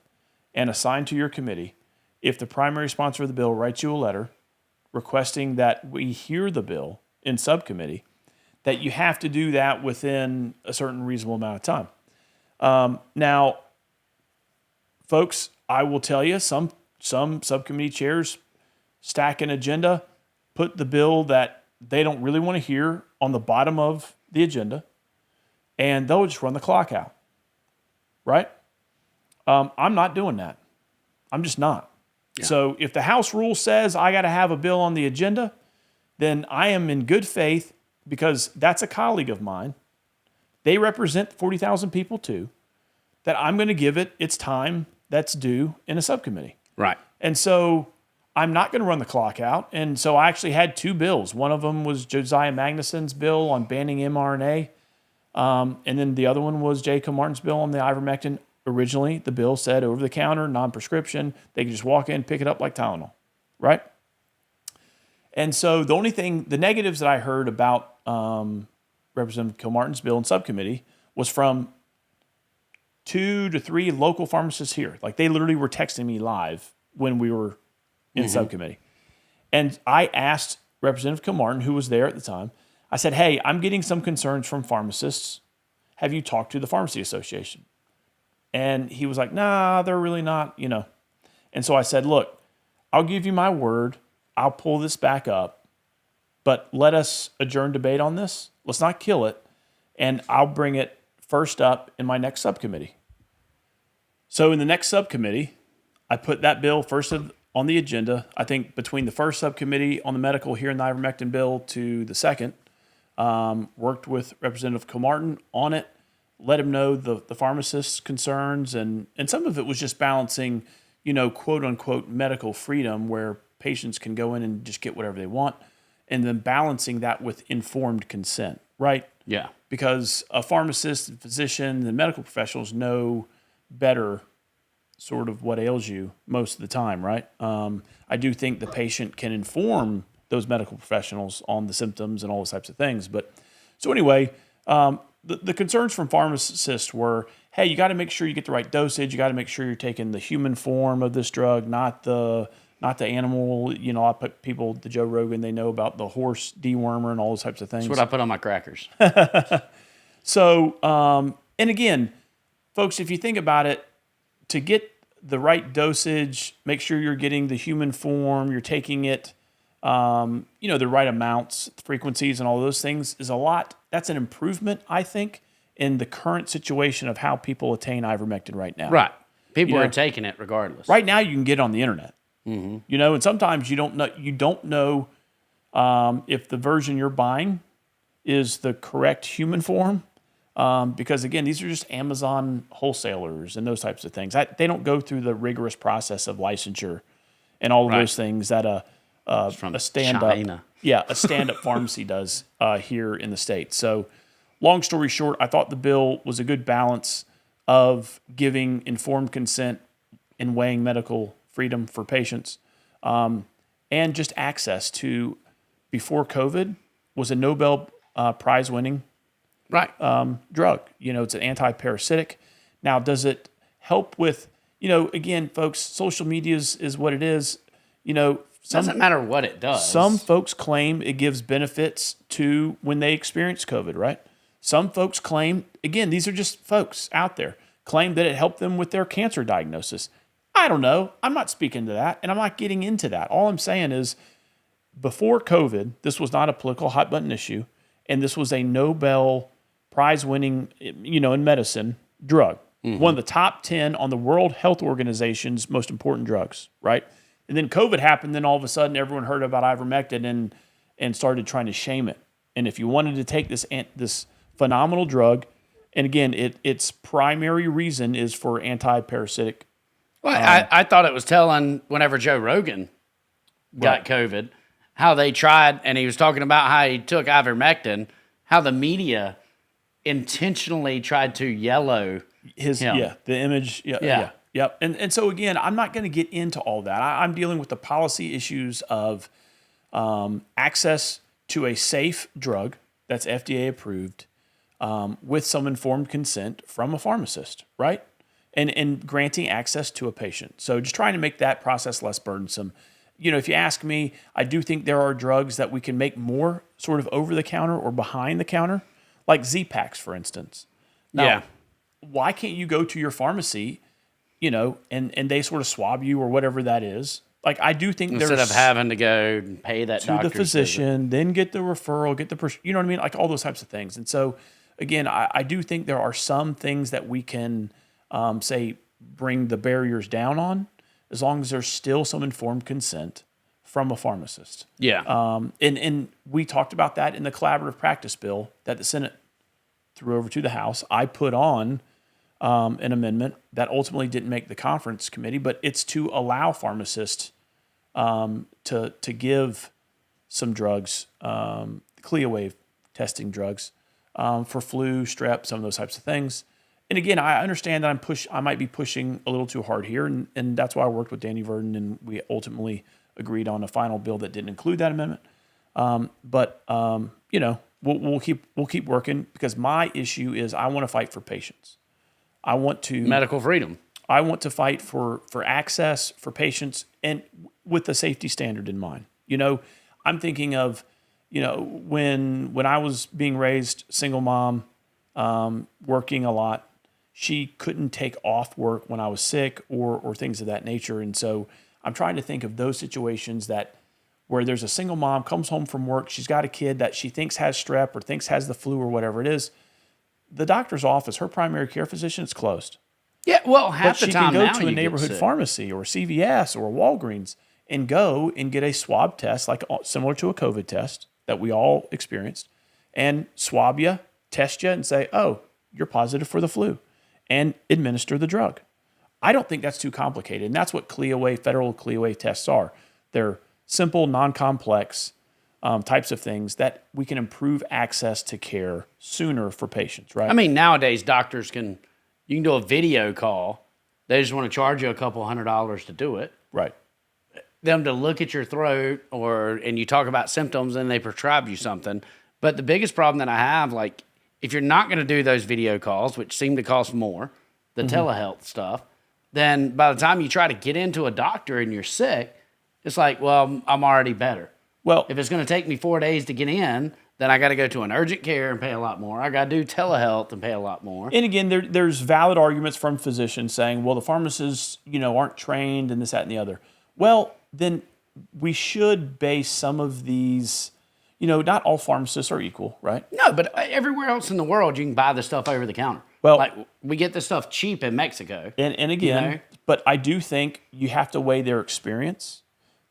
and assigned to your committee, if the primary sponsor of the bill writes you a letter requesting that we hear the bill in subcommittee, that you have to do that within a certain reasonable amount of time. Now, folks, I will tell you, some subcommittee chairs stack an agenda, put the bill that they don't really want to hear on the bottom of the agenda, and they'll just run the clock out, right? I'm not doing that. I'm just not. Yeah. So if the House rule says I got to have a bill on the agenda, then I am in good faith, because that's a colleague of mine. They represent 40,000 people too, that I'm going to give it its time that's due in a subcommittee. Right. And so I'm not going to run the clock out. And so I actually had 2 bills. One of them was Josiah Magnuson's bill on banning mRNA. And then the other one was J. Kilmartin's bill on the ivermectin. Originally, the bill said over-the-counter, non-prescription. They could just walk in, pick it up like Tylenol, right? And so the negatives that I heard about Representative Kilmartin's bill in subcommittee was from 2 to 3 local pharmacists here. Like they literally were texting me live when we were in subcommittee. And I asked Representative Kilmartin, who was there at the time, I said, hey, I'm getting some concerns from pharmacists. Have you talked to the Pharmacy Association? And he was like, nah, they're really not, And so I said, look, I'll give you my word. I'll pull this back up, but let us adjourn debate on this. Let's not kill it. And I'll bring it first up in my next subcommittee. So in the next subcommittee, I put that bill first on the agenda. I think between the first subcommittee on the medical here in the ivermectin bill to the second, worked with Representative Kilmartin on it, let him know the pharmacist's concerns, and some of it was just balancing, quote unquote medical freedom where patients can go in and just get whatever they want, and then balancing that with informed consent, right? Yeah. Because a pharmacist, and physician, and medical professionals know better sort of what ails you most of the time, right? I do think the patient can inform those medical professionals on the symptoms and all those types of things. But so anyway, the concerns from pharmacists were, hey, you got to make sure you get the right dosage. You got to make sure you're taking the human form of this drug, not the animal. I put people, the Joe Rogan, they know about the horse dewormer and all those types of things. That's what I put on my crackers. So, and again, folks, if you think about it, to get the right dosage, make sure you're getting the human form, you're taking it, the right amounts, frequencies, and all those things is a lot. That's an improvement, I think, in the current situation of how people attain ivermectin right now. Right. People are taking it regardless. Right now, you can get it on the internet. Mm-hmm. And sometimes you don't know if the version you're buying is the correct human form. Because again, these are just Amazon wholesalers and those types of things. They don't go through the rigorous process of licensure and all of those things that a stand-up pharmacy does here in the States. So long story short, I thought the bill was a good balance of giving informed consent and weighing medical freedom for patients, and just access to, before COVID, was a Nobel Prize-winning drug. It's an anti-parasitic. Now, does it help with, again, folks, social media is what it is. Doesn't matter what it does. Some folks claim it gives benefits to when they experience COVID, right? Some folks claim, again, these are just folks out there, claim that it helped them with their cancer diagnosis. I don't know. I'm not speaking to that, and I'm not getting into that. All I'm saying is, before COVID, this was not a political hot-button issue, and this was a Nobel Prize-winning, in medicine, drug. Mm-hmm. One of the top 10 on the World Health Organization's most important drugs, right? And then COVID happened, then all of a sudden everyone heard about ivermectin and started trying to shame it. And if you wanted to take this phenomenal drug, and again, its primary reason is for anti-parasitic. Well, I thought it was telling whenever Joe Rogan got COVID, how they tried, and he was talking about how he took ivermectin, how the media intentionally tried to yellow him. The image. Yep. And so again, I'm not going to get into all that. I'm dealing with the policy issues of access to a safe drug that's FDA approved with some informed consent from a pharmacist, right? And granting access to a patient. So just trying to make that process less burdensome. If you ask me, I do think there are drugs that we can make more sort of over the counter or behind the counter, like Z-Paks, for instance. Now, why can't you go to your pharmacy, and they sort of swab you or whatever that is? Like, I do think instead of having to go and pay that to the physician, then get the referral, get the you know what I mean, like all those types of things. And so, again, I do think there are some things that we can say bring the barriers down on, as long as there's still some informed consent from a pharmacist. Yeah. And we talked about that in the collaborative practice bill that the Senate threw over to the House. I put on an amendment that ultimately didn't make the conference committee, but it's to allow pharmacists to give some drugs, CLIA wave testing drugs, for flu, strep, some of those types of things. and again, I understand that I might be pushing a little too hard here, and that's why I worked with Danny Verdon, and we ultimately agreed on a final bill that didn't include that amendment. But we'll keep working, because my issue is I want to fight for patients. I want to medical freedom. I want to fight for access for patients, and with the safety standard in mind. I'm thinking of, when I was being raised, single mom, working a lot, she couldn't take off work when I was sick or things of that nature. And so I'm trying to think of those situations where there's a single mom, comes home from work, she's got a kid that she thinks has strep or thinks has the flu or whatever it is. The doctor's office, her primary care physician, is closed. Yeah, well, half but the time now she can go to a neighborhood pharmacy or CVS or Walgreens and go and get a swab test, like similar to a COVID test that we all experienced, and swab you, test you, and say, oh, you're positive for the flu, and administer the drug. I don't think that's too complicated, and that's what federal CLIA tests are. They're simple, non-complex types of things that we can improve access to care sooner for patients, right? I mean, nowadays, doctors you can do a video call. They just want to charge you a couple $100 to do it. Right. Them to look at your throat and you talk about symptoms and they prescribe you something. But the biggest problem that I have, like, if you're not going to do those video calls, which seem to cost more, the telehealth stuff, then by the time you try to get into a doctor and you're sick, it's like, well, I'm already better. Well, If it's going to take me 4 days to get in, then I got to go to an urgent care and pay a lot more. I got to do telehealth and pay a lot more. and again, there's valid arguments from physicians saying, well, the pharmacists, aren't trained and this, that, and the other. Well, then we should base some of these, not all pharmacists are equal, right? No, but everywhere else in the world, you can buy this stuff over the counter. Well, like, we get this stuff cheap in Mexico. And again, but I do think you have to weigh their experience,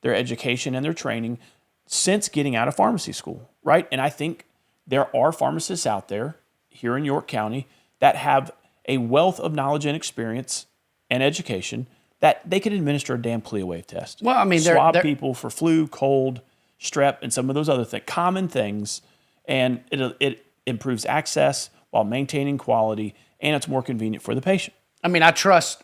their education, and their training since getting out of pharmacy school, right? And I think there are pharmacists out there here in York County that have a wealth of knowledge and experience and education that they could administer a damn CLIA wave test. Well, I mean, swab people for flu, cold, strep, and some of those other common things, and it improves access while maintaining quality, and it's more convenient for the patient. I mean, I trust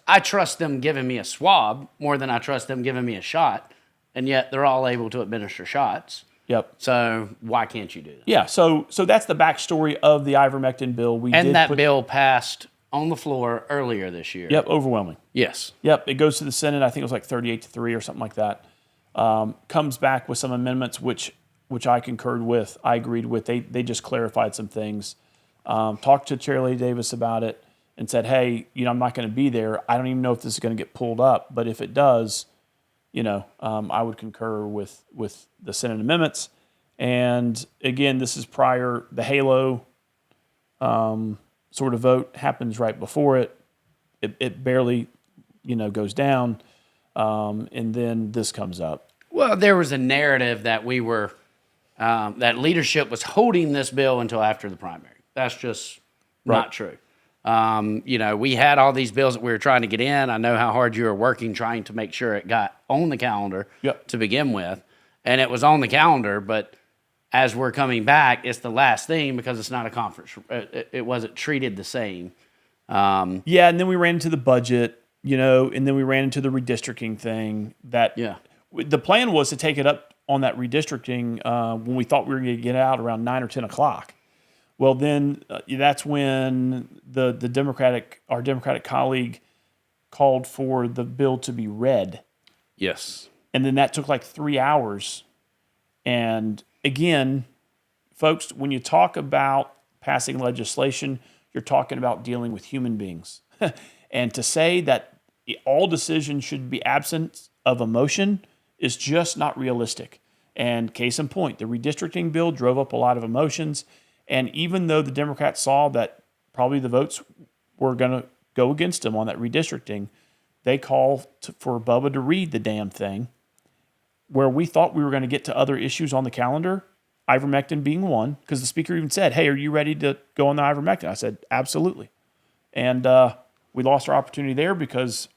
them giving me a swab more than I trust them giving me a shot, and yet they're all able to administer shots. Yep. So why can't you do that? Yeah. So that's the backstory of the ivermectin bill. Bill passed on the floor earlier this year. Yep. Overwhelming. Yes. Yep. It goes to the Senate. I think it was like 38-3 or something like that. Comes back with some amendments, which I concurred with. I agreed with. They just clarified some things. Talked to Chair Lady Davis about it and said, hey, I'm not going to be there. I don't even know if this is going to get pulled up, but if it does, I would concur with the Senate amendments. And again, this is prior, the HALO sort of vote happens right before it. It barely, goes down. And then this comes up. Well, there was a narrative that that leadership was holding this bill until after the primary. That's just not true. We had all these bills that we were trying to get in. I know how hard you were working trying to make sure it got on the calendar to begin with. And it was on the calendar, but as we're coming back, it's the last thing because it's not a conference. It wasn't treated the same. And then we ran into the budget, and then we ran into the redistricting thing. The plan was to take it up on that redistricting when we thought we were going to get out around 9 or 10 o'clock. Well, then that's when our Democratic colleague called for the bill to be read. Yes. And then that took like 3 hours. And again, folks, when you talk about passing legislation, you're talking about dealing with human beings. And to say that all decisions should be absent of emotion is just not realistic. And case in point, the redistricting bill drove up a lot of emotions. And even though the Democrats saw that probably the votes were going to go against them on that redistricting, they called for Bubba to read the damn thing, where we thought we were going to get to other issues on the calendar, ivermectin being one, because the speaker even said, hey, are you ready to go on the ivermectin? I said, absolutely. And we lost our opportunity there because...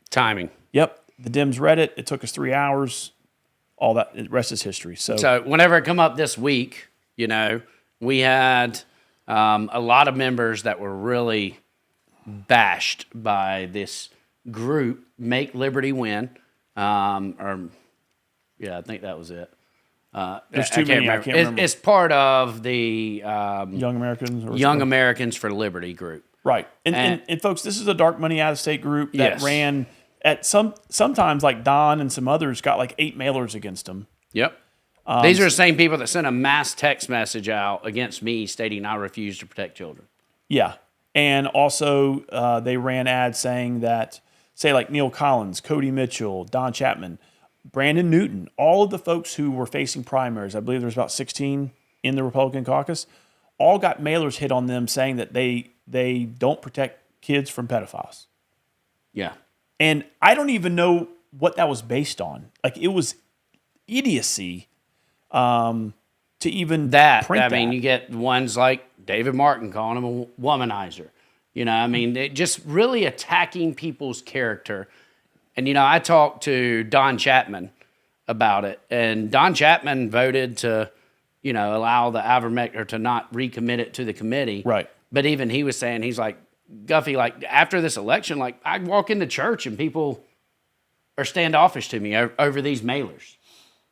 timing. Yep. The Dems read it. It took us 3 hours. All that, the rest is history. So whenever it come up this week, we had a lot of members that were really bashed by this group, Make Liberty Win. I think that was it. There's too many. I can't remember. It's part of the Young Americans. Young Americans for Liberty group. Right. And folks, this is a dark money out of state group that ran at sometimes like Don and some others got like 8 mailers against them. Yep. These are the same people that sent a mass text message out against me stating I refuse to protect children. Yeah. And also they ran ads saying that, say like Neil Collins, Cody Mitchell, Don Chapman, Brandon Newton, all of the folks who were facing primaries, I believe there's about 16 in the Republican caucus, all got mailers hit on them saying that they don't protect kids from pedophiles. Yeah. And I don't even know what that was based on. Like, it was idiocy to even print that. I mean, you get ones like David Martin calling him a womanizer. Just really attacking people's character. And, I talked to Don Chapman about it. And Don Chapman voted to, allow the ivermectin to not recommit it to the committee. Right. But even he was saying, he's like, Guffey, like, after this election, like, I walk into church and people are standoffish to me over these mailers.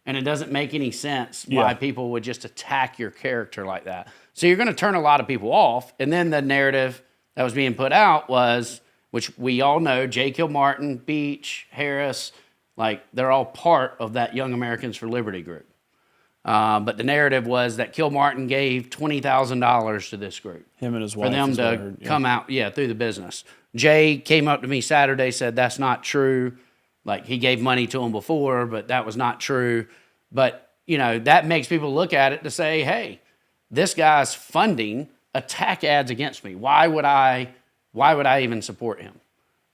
And it doesn't make any sense why people would just attack your character like that. So you're going to turn a lot of people off. And then the narrative that was being put out was, which we all know, J. Kilmartin, Beach, Harris, like, they're all part of that Young Americans for Liberty group. But the narrative was that Kilmartin gave $20,000 to this group. Him and his wife. For them to come out, through the business. Jay came up to me Saturday, said that's not true. Like, he gave money to him before, but that was not true. But, that makes people look at it to say, hey, this guy's funding attack ads against me. Why would I even support him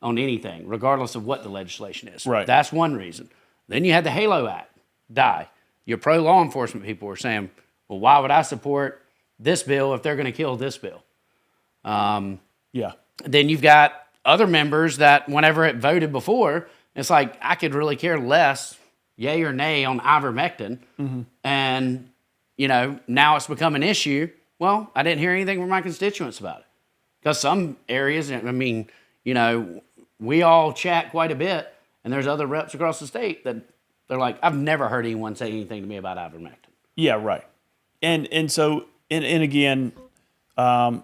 on anything, regardless of what the legislation is? Right. That's one reason. Then you had the HALO Act die. Your pro-law enforcement people were saying, well, why would I support this bill if they're going to kill this bill? Then you've got other members that whenever it voted before, it's like, I could really care less, yay or nay, on ivermectin. Mm-hmm. And, now it's become an issue. Well, I didn't hear anything from my constituents about it. Because some areas, we all chat quite a bit, and there's other reps across the state that they're like, I've never heard anyone say anything to me about ivermectin. Yeah, right. And so, and again, like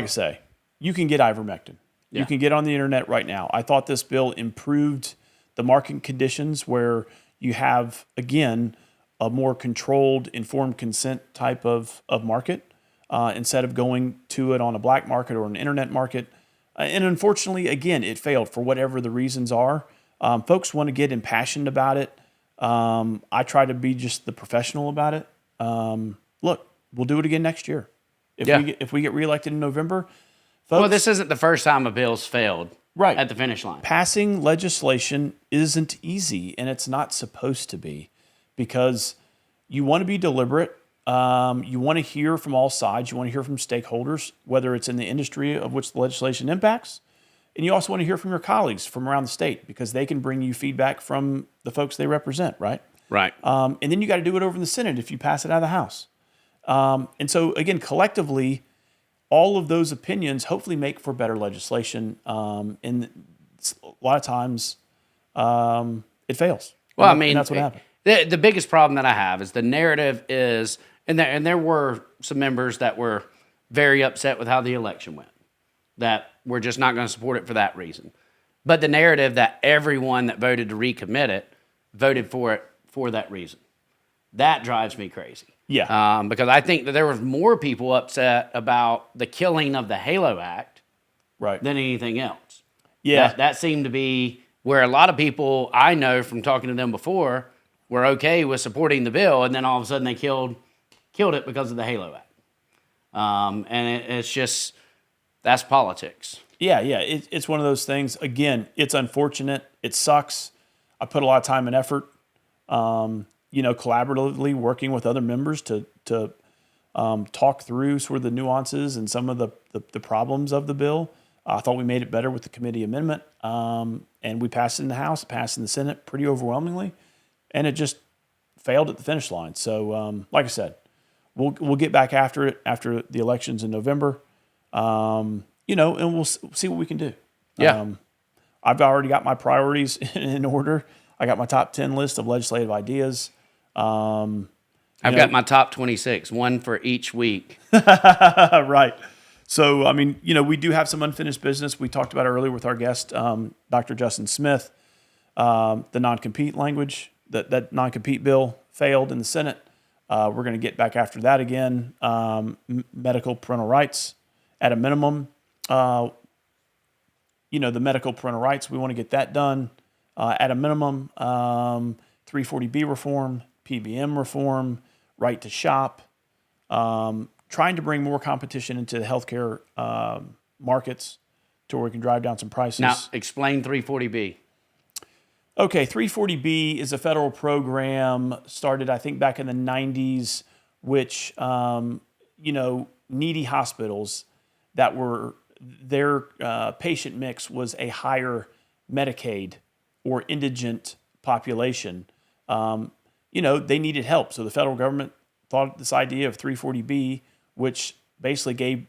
I say, you can get ivermectin. Yeah. You can get on the internet right now. I thought this bill improved the market conditions where you have, again, a more controlled, informed consent type of market instead of going to it on a black market or an internet market. And unfortunately, again, it failed for whatever the reasons are. Folks want to get impassioned about it. I try to be just the professional about it. Look, we'll do it again next year. If we get reelected in November, folks. Well, this isn't the first time a bill's failed at the finish line. Passing legislation isn't easy, and it's not supposed to be, because you want to be deliberate. You want to hear from all sides. You want to hear from stakeholders, whether it's in the industry of which the legislation impacts. And you also want to hear from your colleagues from around the state, because they can bring you feedback from the folks they represent, right? Right. And then you got to do it over in the Senate if you pass it out of the House. And so, again, collectively, all of those opinions hopefully make for better legislation. And a lot of times it fails. Well, and that's what happened. The biggest problem that I have is the narrative is, and there were some members that were very upset with how the election went, that we're just not going to support it for that reason. But the narrative that everyone that voted to recommit it voted for it for that reason. That drives me crazy. Yeah. Because I think that there was more people upset about the killing of the HALO Act than anything else. Yeah. That seemed to be where a lot of people I know from talking to them before were okay with supporting the bill, and then all of a sudden they killed it because of the HALO Act. And it's just, that's politics. Yeah. It's one of those things. Again, it's unfortunate. It sucks. I put a lot of time and effort, collaboratively working with other members to talk through sort of the nuances and some of the problems of the bill. I thought we made it better with the committee amendment, and we passed it in the House, passed in the Senate pretty overwhelmingly, and it just failed at the finish line. So, like I said, we'll get back after it after the elections in November. and we'll see what we can do. Yeah. I've already got my priorities in order. I got my top 10 list of legislative ideas. I've got my top 26, one for each week. Right. So, I mean, we do have some unfinished business. We talked about it earlier with our guest, Dr. Justin Smith. The non-compete language, that non-compete bill failed in the Senate. We're going to get back after that again. Medical parental rights at a minimum. The medical parental rights, we want to get that done at a minimum. 340B reform, PBM reform, right to shop. Trying to bring more competition into the healthcare markets to where we can drive down some prices. Now, explain 340B. Okay, 340B is a federal program started, I think, back in the 90s, which, needy hospitals that were, their patient mix was a higher Medicaid or indigent population. They needed help. So the federal government thought of this idea of 340B, which basically gave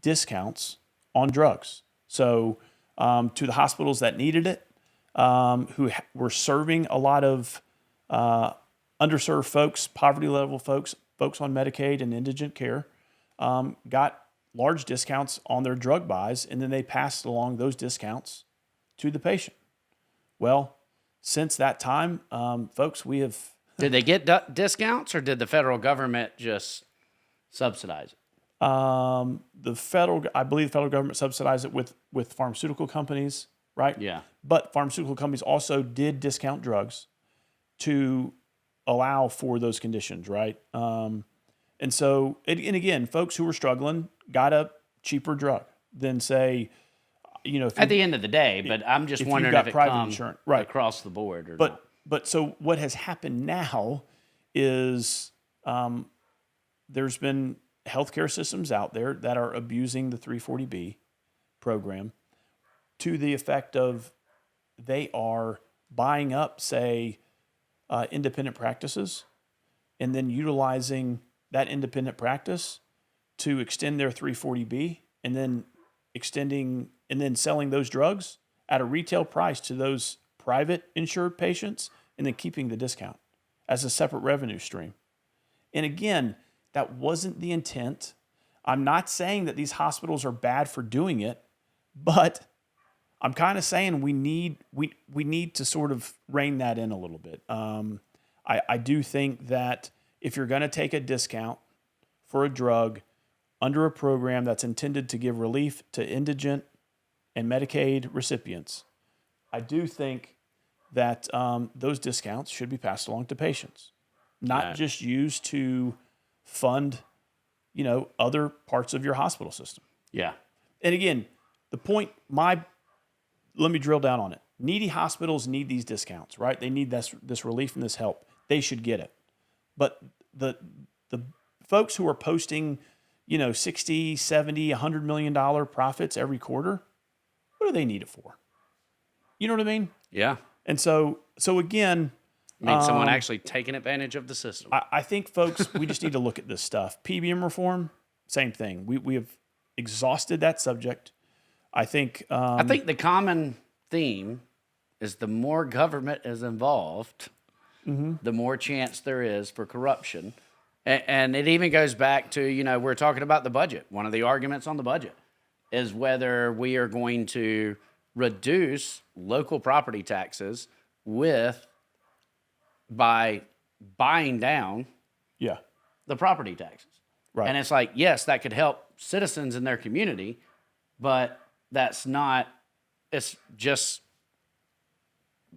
discounts on drugs. So to the hospitals that needed it, who were serving a lot of underserved folks, poverty level folks on Medicaid and indigent care, got large discounts on their drug buys, and then they passed along those discounts to the patient. Well, since that time, folks, we have... Did they get discounts, or did the federal government just subsidize it? I believe the federal government subsidized it with pharmaceutical companies, right? Yeah. But pharmaceutical companies also did discount drugs to allow for those conditions, right? And again, folks who were struggling got a cheaper drug than, say, at the end of the day. But I'm just wondering if it comes across the board or not. But so what has happened now is there's been healthcare systems out there that are abusing the 340B program to the effect of they are buying up, say, independent practices and then utilizing that independent practice to extend their 340B and then selling those drugs at a retail price to those private insured patients and then keeping the discount as a separate revenue stream. And again, that wasn't the intent. I'm not saying that these hospitals are bad for doing it, but I'm kind of saying we need to sort of rein that in a little bit. I do think that if you're going to take a discount for a drug under a program that's intended to give relief to indigent and Medicaid recipients, I do think that those discounts should be passed along to patients, not just used to fund, other parts of your hospital system. Yeah. And again, the point, let me drill down on it. Needy hospitals need these discounts, right? They need this relief and this help. They should get it. But the folks who are posting, $60, $70, $100 million profits every quarter, what do they need it for? You know what I mean? Yeah. And so again, someone actually taking advantage of the system. I think, folks, we just need to look at this stuff. PBM reform, same thing. We have exhausted that subject. I think the common theme is the more government is involved, the more chance there is for corruption. And it even goes back to, we're talking about the budget. One of the arguments on the budget is whether we are going to reduce local property taxes by buying down the property taxes. Right. And it's like, yes, that could help citizens in their community, but that's not, it's just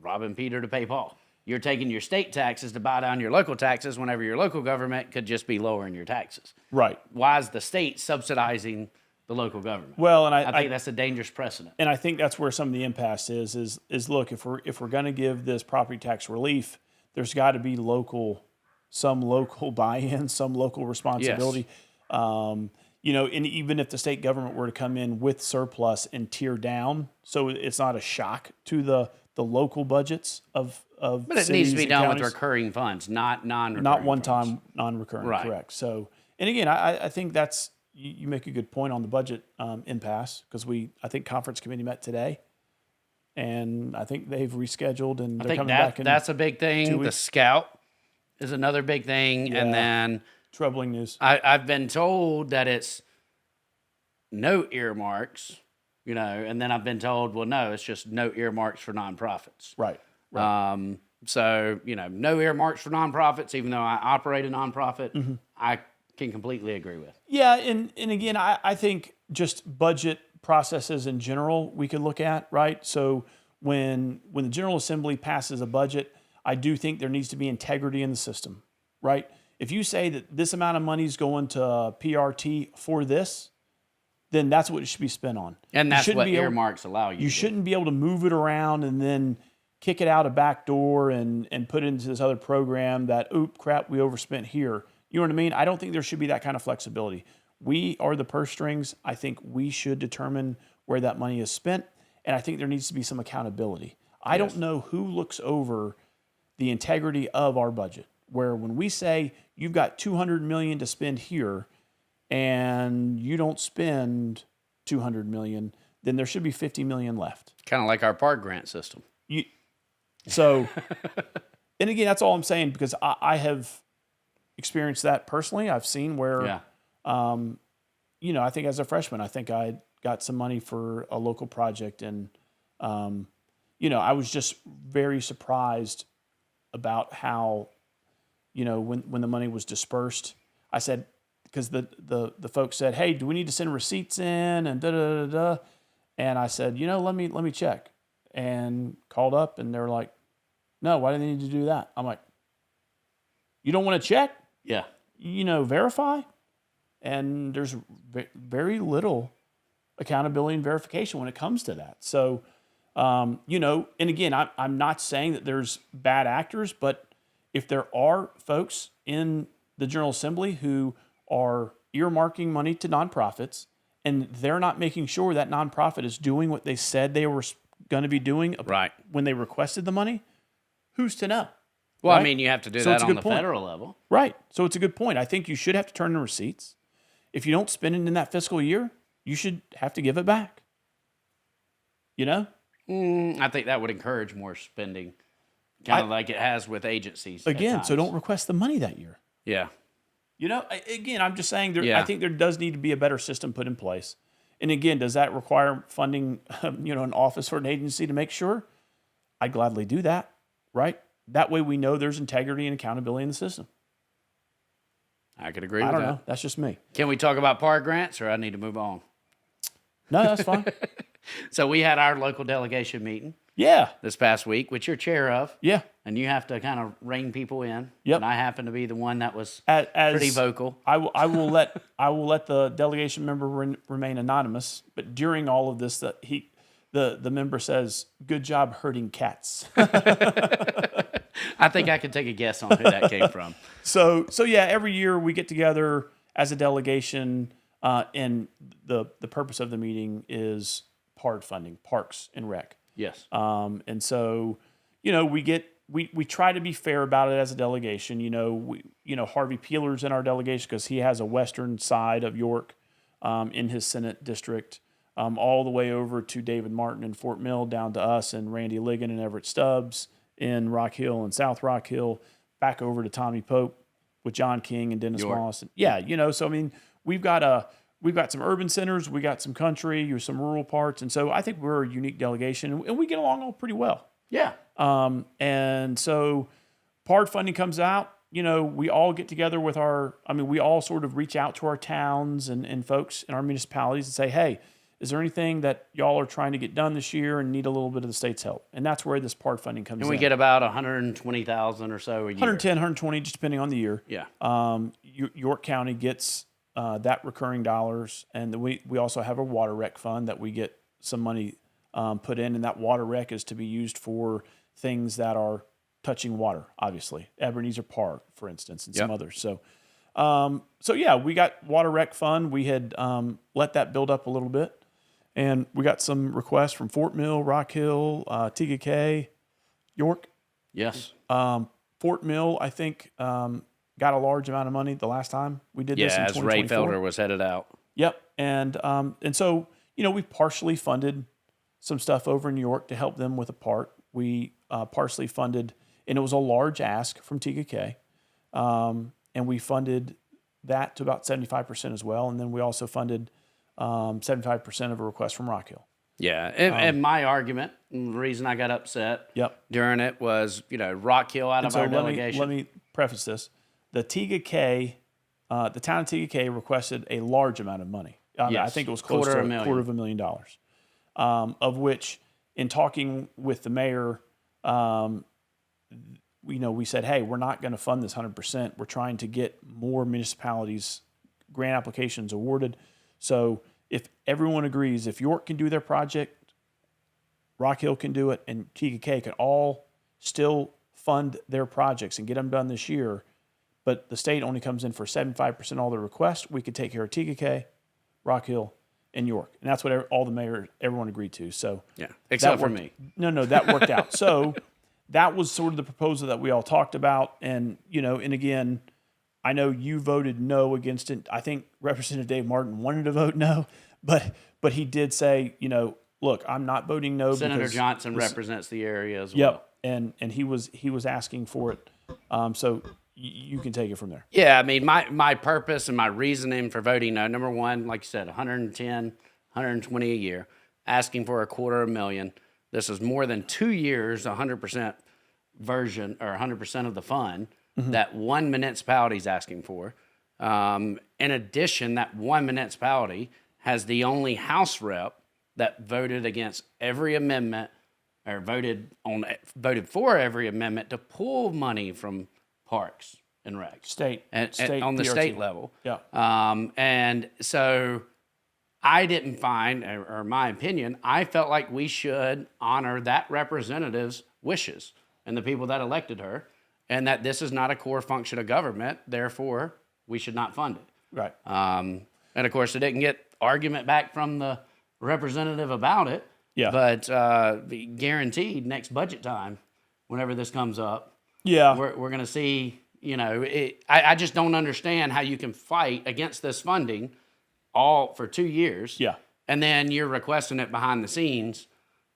robbing Peter to pay Paul. You're taking your state taxes to buy down your local taxes whenever your local government could just be lowering your taxes. Right. Why is the state subsidizing the local government? Well, and I think that's a dangerous precedent. And I think that's where some of the impasse is look, if we're going to give this property tax relief, there's got to be some local buy-in, some local responsibility. Yes. And even if the state government were to come in with surplus and tear down, so it's not a shock to the local budgets of but it needs to be done with recurring funds, not non-recurring. Not one-time non-recurring, right. Correct. So, and again, I think that's you make a good point on the budget impasse, because I think conference committee met today, and I think they've rescheduled, and they're coming back. That's a big thing. The scout is another big thing, and then troubling news. I've been told that it's no Mm-hmm. earmarks, and then I've been told, well, no, it's just no earmarks for nonprofits. Right. So, no earmarks for nonprofits, even though I operate a nonprofit, I can completely agree with. Yeah, and again, I think just budget processes in general we could look at, right? So when the General Assembly passes a budget, I do think there needs to be integrity in the system, right? If you say that this amount of money is going to PRT for this, then that's what it should be spent on. And that's what earmarks allow you to do. Shouldn't be able to move it around and then kick it out a back door and put it into this other program that, crap, we overspent here. You know what I mean? I don't think there should be that kind of flexibility. We are the purse strings. I think we should determine where that money is spent, and I think there needs to be some accountability. I don't know who looks over the integrity of our budget, where when we say you've got $200 million to spend here and you don't spend $200 million, then there should be $50 million left. Kind of like our park grant system. So, and again, that's all I'm saying, because I have experienced that personally. I've seen where, I think as a freshman, I think I got some money for a local project, and, I was just very surprised about how, when the money was dispersed. I said, because the folks said, hey, do we need to send receipts in, and da-da-da-da. And I said, let me check, and called up, and they were like, no, why do they need to do that? I'm like, you don't want to check? Yeah. Verify? And there's very little accountability and verification when it comes to that. So, and again, I'm not saying that there's bad actors, but if there are folks in the General Assembly who are earmarking money to nonprofits, and they're not making sure that nonprofit is doing what they said they were going to be doing when they requested the money, who's to know? Well, right? I mean, you have to do that on the federal level. Right. So it's a good point. I think you should have to turn in receipts. If you don't spend it in that fiscal year, you should have to give it back. I think that would encourage more spending, kind of like it has with agencies. Again, so don't request the money that year. Yeah. Again, I'm just saying I think there does need to be a better system put in place. And again, does that require funding, an office or an agency to make sure? I'd gladly do that, right? That way we know there's integrity and accountability in the system. I could agree with that. I don't know. That's just me. Can we talk about park grants, or I need to move on? No, that's fine. So we had our local delegation meeting. Yeah. This past week, which you're chair of. Yeah. And you have to kind of rein people in. Yep. And I happen to be the one that was pretty vocal. I will let the delegation member remain anonymous. But during all of this, the member says, "Good job herding cats." I think I could take a guess on who that came from. So yeah, every year we get together as a delegation, and the purpose of the meeting is PARD funding, Parks and Rec. Yes. And so, we try to be fair about it as a delegation. Harvey Peeler's in our delegation because he has a western side of York, in his Senate district, all the way over to David Martin in Fort Mill, down to us and Randy Ligon and Everett Stubbs in Rock Hill and South Rock Hill, back over to Tommy Pope with John King and Dennis Moss. Yeah, so I mean, we've got some urban centers, we got some country, some rural parts, and so I think we're a unique delegation, and we get along all pretty well. Yeah. And so PARD funding comes out, we all get together with we all sort of reach out to our towns and folks in our municipalities and say, hey, is there anything that y'all are trying to get done this year and need a little bit of the state's help? And that's where this PARD funding comes in. And we get about 120,000 or so a year. 110, 120, just depending on the year. Yeah. York County gets that recurring dollars, and we also have a water rec fund that we get some money put in, and that water rec is to be used for things that are touching water, obviously. Ebenezer Park, for instance, and some others. So yeah, we got water rec fund. We had let that build up a little bit, and we got some requests from Fort Mill, Rock Hill, TKK, York. Yes. Fort Mill, I think, got a large amount of money the last time we did this in 2024. as Ray Felder was headed out. Yep. And so, we partially funded some stuff over in New York to help them with a part. We partially funded, and it was a large ask from TKK. And we funded that to about 75% as well. And then we also funded 75% of a request from Rock Hill. Yeah, and my argument, and the reason I got upset during it was, Rock Hill out of our delegation. Let me preface this. The TKK, the town of TKK requested a large amount of money. I think it was close to $250,000, of which, in talking with the mayor, we said, hey, we're not going to fund this 100%. We're trying to get more municipalities grant applications awarded. So if everyone agrees, if York can do their project, Rock Hill can do it, and TKK can all still fund their projects and get them done this year, but the state only comes in for 75% of all the requests, we could take care of TKK, Rock Hill, and York. And that's what all the mayors, everyone agreed to. So except for me. No, that worked out. So that was sort of the proposal that we all talked about. And, and again, I know you voted no against it. I think Representative Dave Martin wanted to vote no, but he did say, look, I'm not voting no. Senator Johnson represents the area as well. Yep, and he was asking for it. So you can take it from there. Yeah, I mean, my purpose and my reasoning for voting no, number one, like you said, 110, 120 a year, asking for $250,000. This is more than 2 years, 100% version or 100% of the fund that one municipality is asking for. In addition, that one municipality has the only House rep that voted against every amendment or voted for every amendment to pull money from parks and recs. State on the DRT. state level. Yeah. And so I didn't find, or my opinion, I felt like we should honor that representative's wishes and the people that elected her, and that this is not a core function of government, therefore we should not fund it. Right. And of course, it didn't get argument back from the representative about it. Yeah. But guaranteed next budget time, whenever this comes up, we're going to see, I just don't understand how you can fight against this funding all for 2 years. Yeah. And then you're requesting it behind the scenes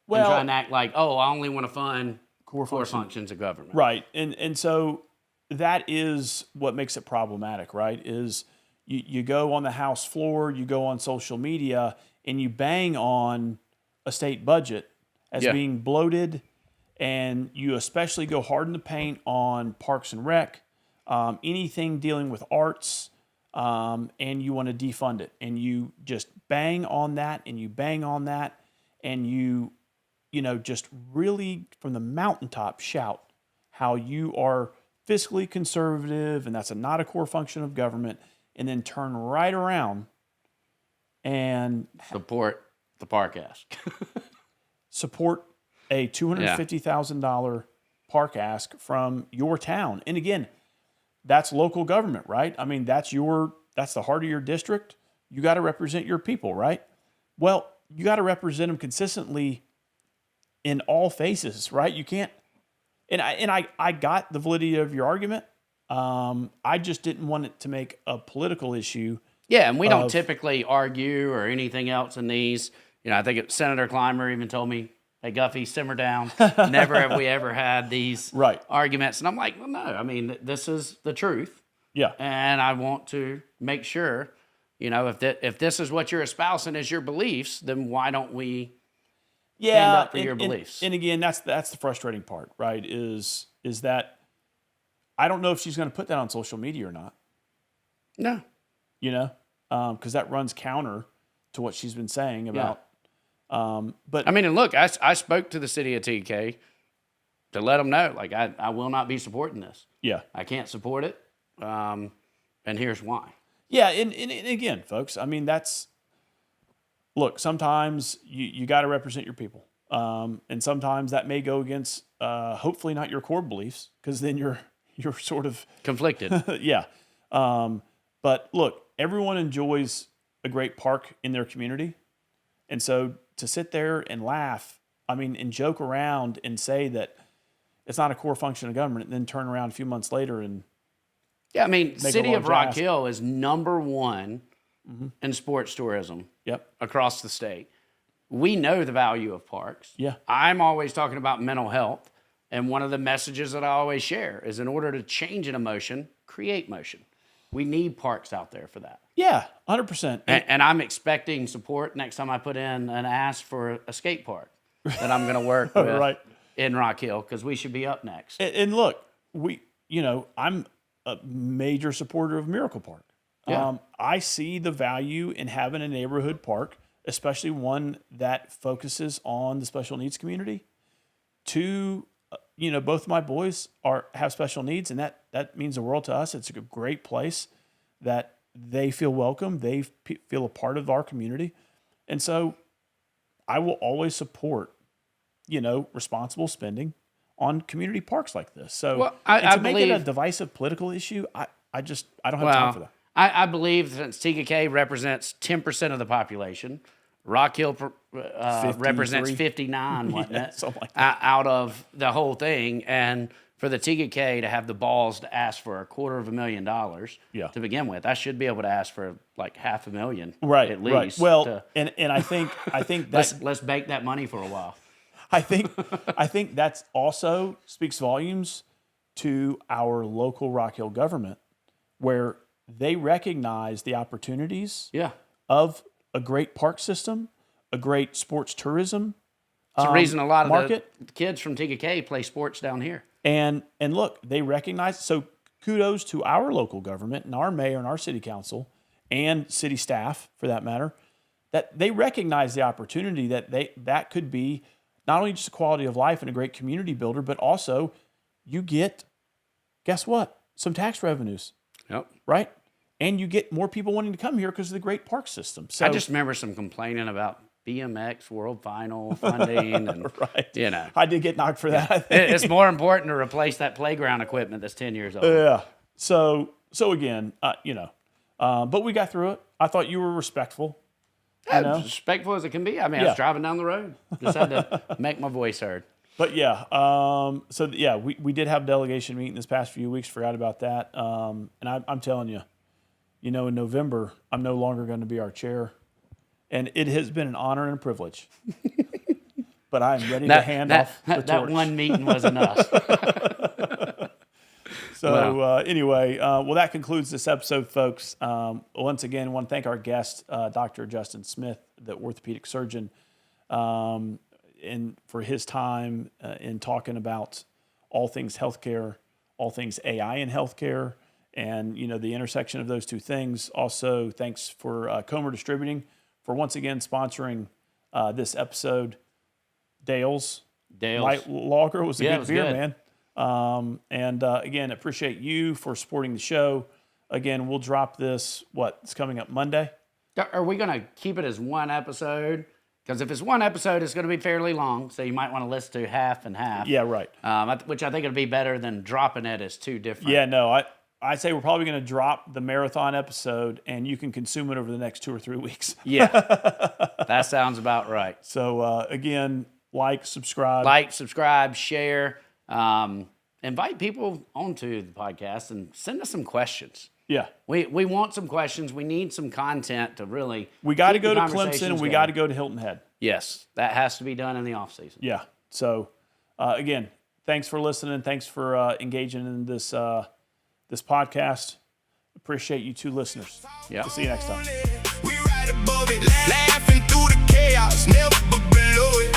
and trying to act like, I only want to fund core functions of government. Right. And so that is what makes it problematic, right? Is you go on the House floor, you go on social media, and you bang on a state budget as being bloated, and you especially go hard in the paint on Parks and Rec, anything dealing with arts, and you want to defund it. And you just bang on that, and you bang on that, and you just really from the mountaintop shout how you are fiscally conservative, and that's not a core function of government, and then turn right around and support the park ask. Support a $250,000 park ask from your town. And again, that's local government, right? I mean, that's the heart of your district. You got to represent your people, right? Well, you got to represent them consistently in all phases, right? You can't, and I got the validity of your argument. I just didn't want it to make a political issue. Yeah, and we don't typically argue or anything else in these. I think Senator Clymer even told me, hey, Guffey, simmer down. Never have we ever had these arguments. And I'm like, well, no, I mean, this is the truth. Yeah. And I want to make sure, if this is what you're espousing as your beliefs, then why don't we stand up for your beliefs? And again, that's the frustrating part, right? Is that I don't know if she's going to put that on social media or not. No. Because that runs counter to what she's been saying about. But I mean, and look, I spoke to the city of TK to let them know, like, I will not be supporting this. Yeah. I can't support it. And here's why. Yeah. And again, folks, I mean, look, sometimes you got to represent your people. And sometimes that may go against, hopefully not your core beliefs, because then you're sort of conflicted. Yeah. But look, everyone enjoys a great park in their community. And so to sit there and laugh, and joke around and say that it's not a core function of government, and then turn around a few months later and city of Rock Hill is number one in sports tourism Yep. across the state. We know the value of parks. Yeah. I'm always talking about mental health. And one of the messages that I always share is in order to change an emotion, create motion. We need parks out there for that. Yeah, 100%. And I'm expecting support next time I put in an ask for a skate park that I'm going to work with Right. in Rock Hill, because we should be up next. And look, I'm a major supporter of Miracle Park. Yeah. I see the value in having a neighborhood park, especially one that focuses on the special needs community. Both my boys have special needs, and that means the world to us. It's a great place that they feel welcome. They feel a part of our community. And so I will always support, responsible spending on community parks like this. So to make it a divisive political issue, I don't have time for that. I believe since TKK represents 10% of the population, Rock Hill represents 59, wasn't it? Something like that. Out of the whole thing. And for the TKK to have the balls to ask for $250,000 to begin with, I should be able to ask for like $500,000 at least. Right. Well, and I think that let's bake that money for a while. I think that's also speaks volumes to our local Rock Hill government, where they recognize the opportunities of a great park system, a great sports tourism. It's the reason a lot of market. the kids from TKK play sports down here. And look, they recognize. So kudos to our local government and our mayor and our city council and city staff, for that matter, that they recognize the opportunity that could be not only just a quality of life and a great community builder, but also you get, guess what? Some tax revenues. Yep. Right? And you get more people wanting to come here because of the great park system. So I just remember some complaining about BMX World Final funding. And, right. I did get knocked for that, I think. It's more important to replace that playground equipment that's 10 years old. Yeah. So again, but we got through it. I thought you were respectful. As respectful as it can be. I mean, I was driving down the road. Just had to make my voice heard. But we did have a delegation meeting this past few weeks. Forgot about that. And I'm telling you, in November, I'm no longer going to be our chair. And it has been an honor and a privilege. But I'm ready to hand off the torch. That one meeting was enough. Anyway, that concludes this episode, folks. Once again, I want to thank our guest, Dr. Justin Smith, the orthopedic surgeon, and for his time in talking about all things healthcare, all things AI in healthcare, and the intersection of those two things. Also, thanks for Comer Distributing for once again sponsoring this episode. Dale's Light Lager was a good beer, man. Again, appreciate you for supporting the show. Again, we'll drop this. It's coming up Monday. Are we going to keep it as one episode? Because if it's one episode, it's going to be fairly long, so you might want to listen to half and half. Yeah, right. Which I think would be better than dropping it as two different. Yeah, no, I'd say we're probably going to drop the marathon episode, and you can consume it over the next 2 or 3 weeks. Yeah, that sounds about right. So, again, subscribe. Share. Invite people onto the podcast and send us some questions. Yeah. We want some questions. We need some content to really. We got to go to Clemson and we got to go to Hilton Head. Yes, that has to be done in the off season. Yeah. So, again, thanks for listening. Thanks for engaging in this podcast. Appreciate you two listeners. Yeah. We'll see you next time. We right above it, laughing through the chaos, never below it.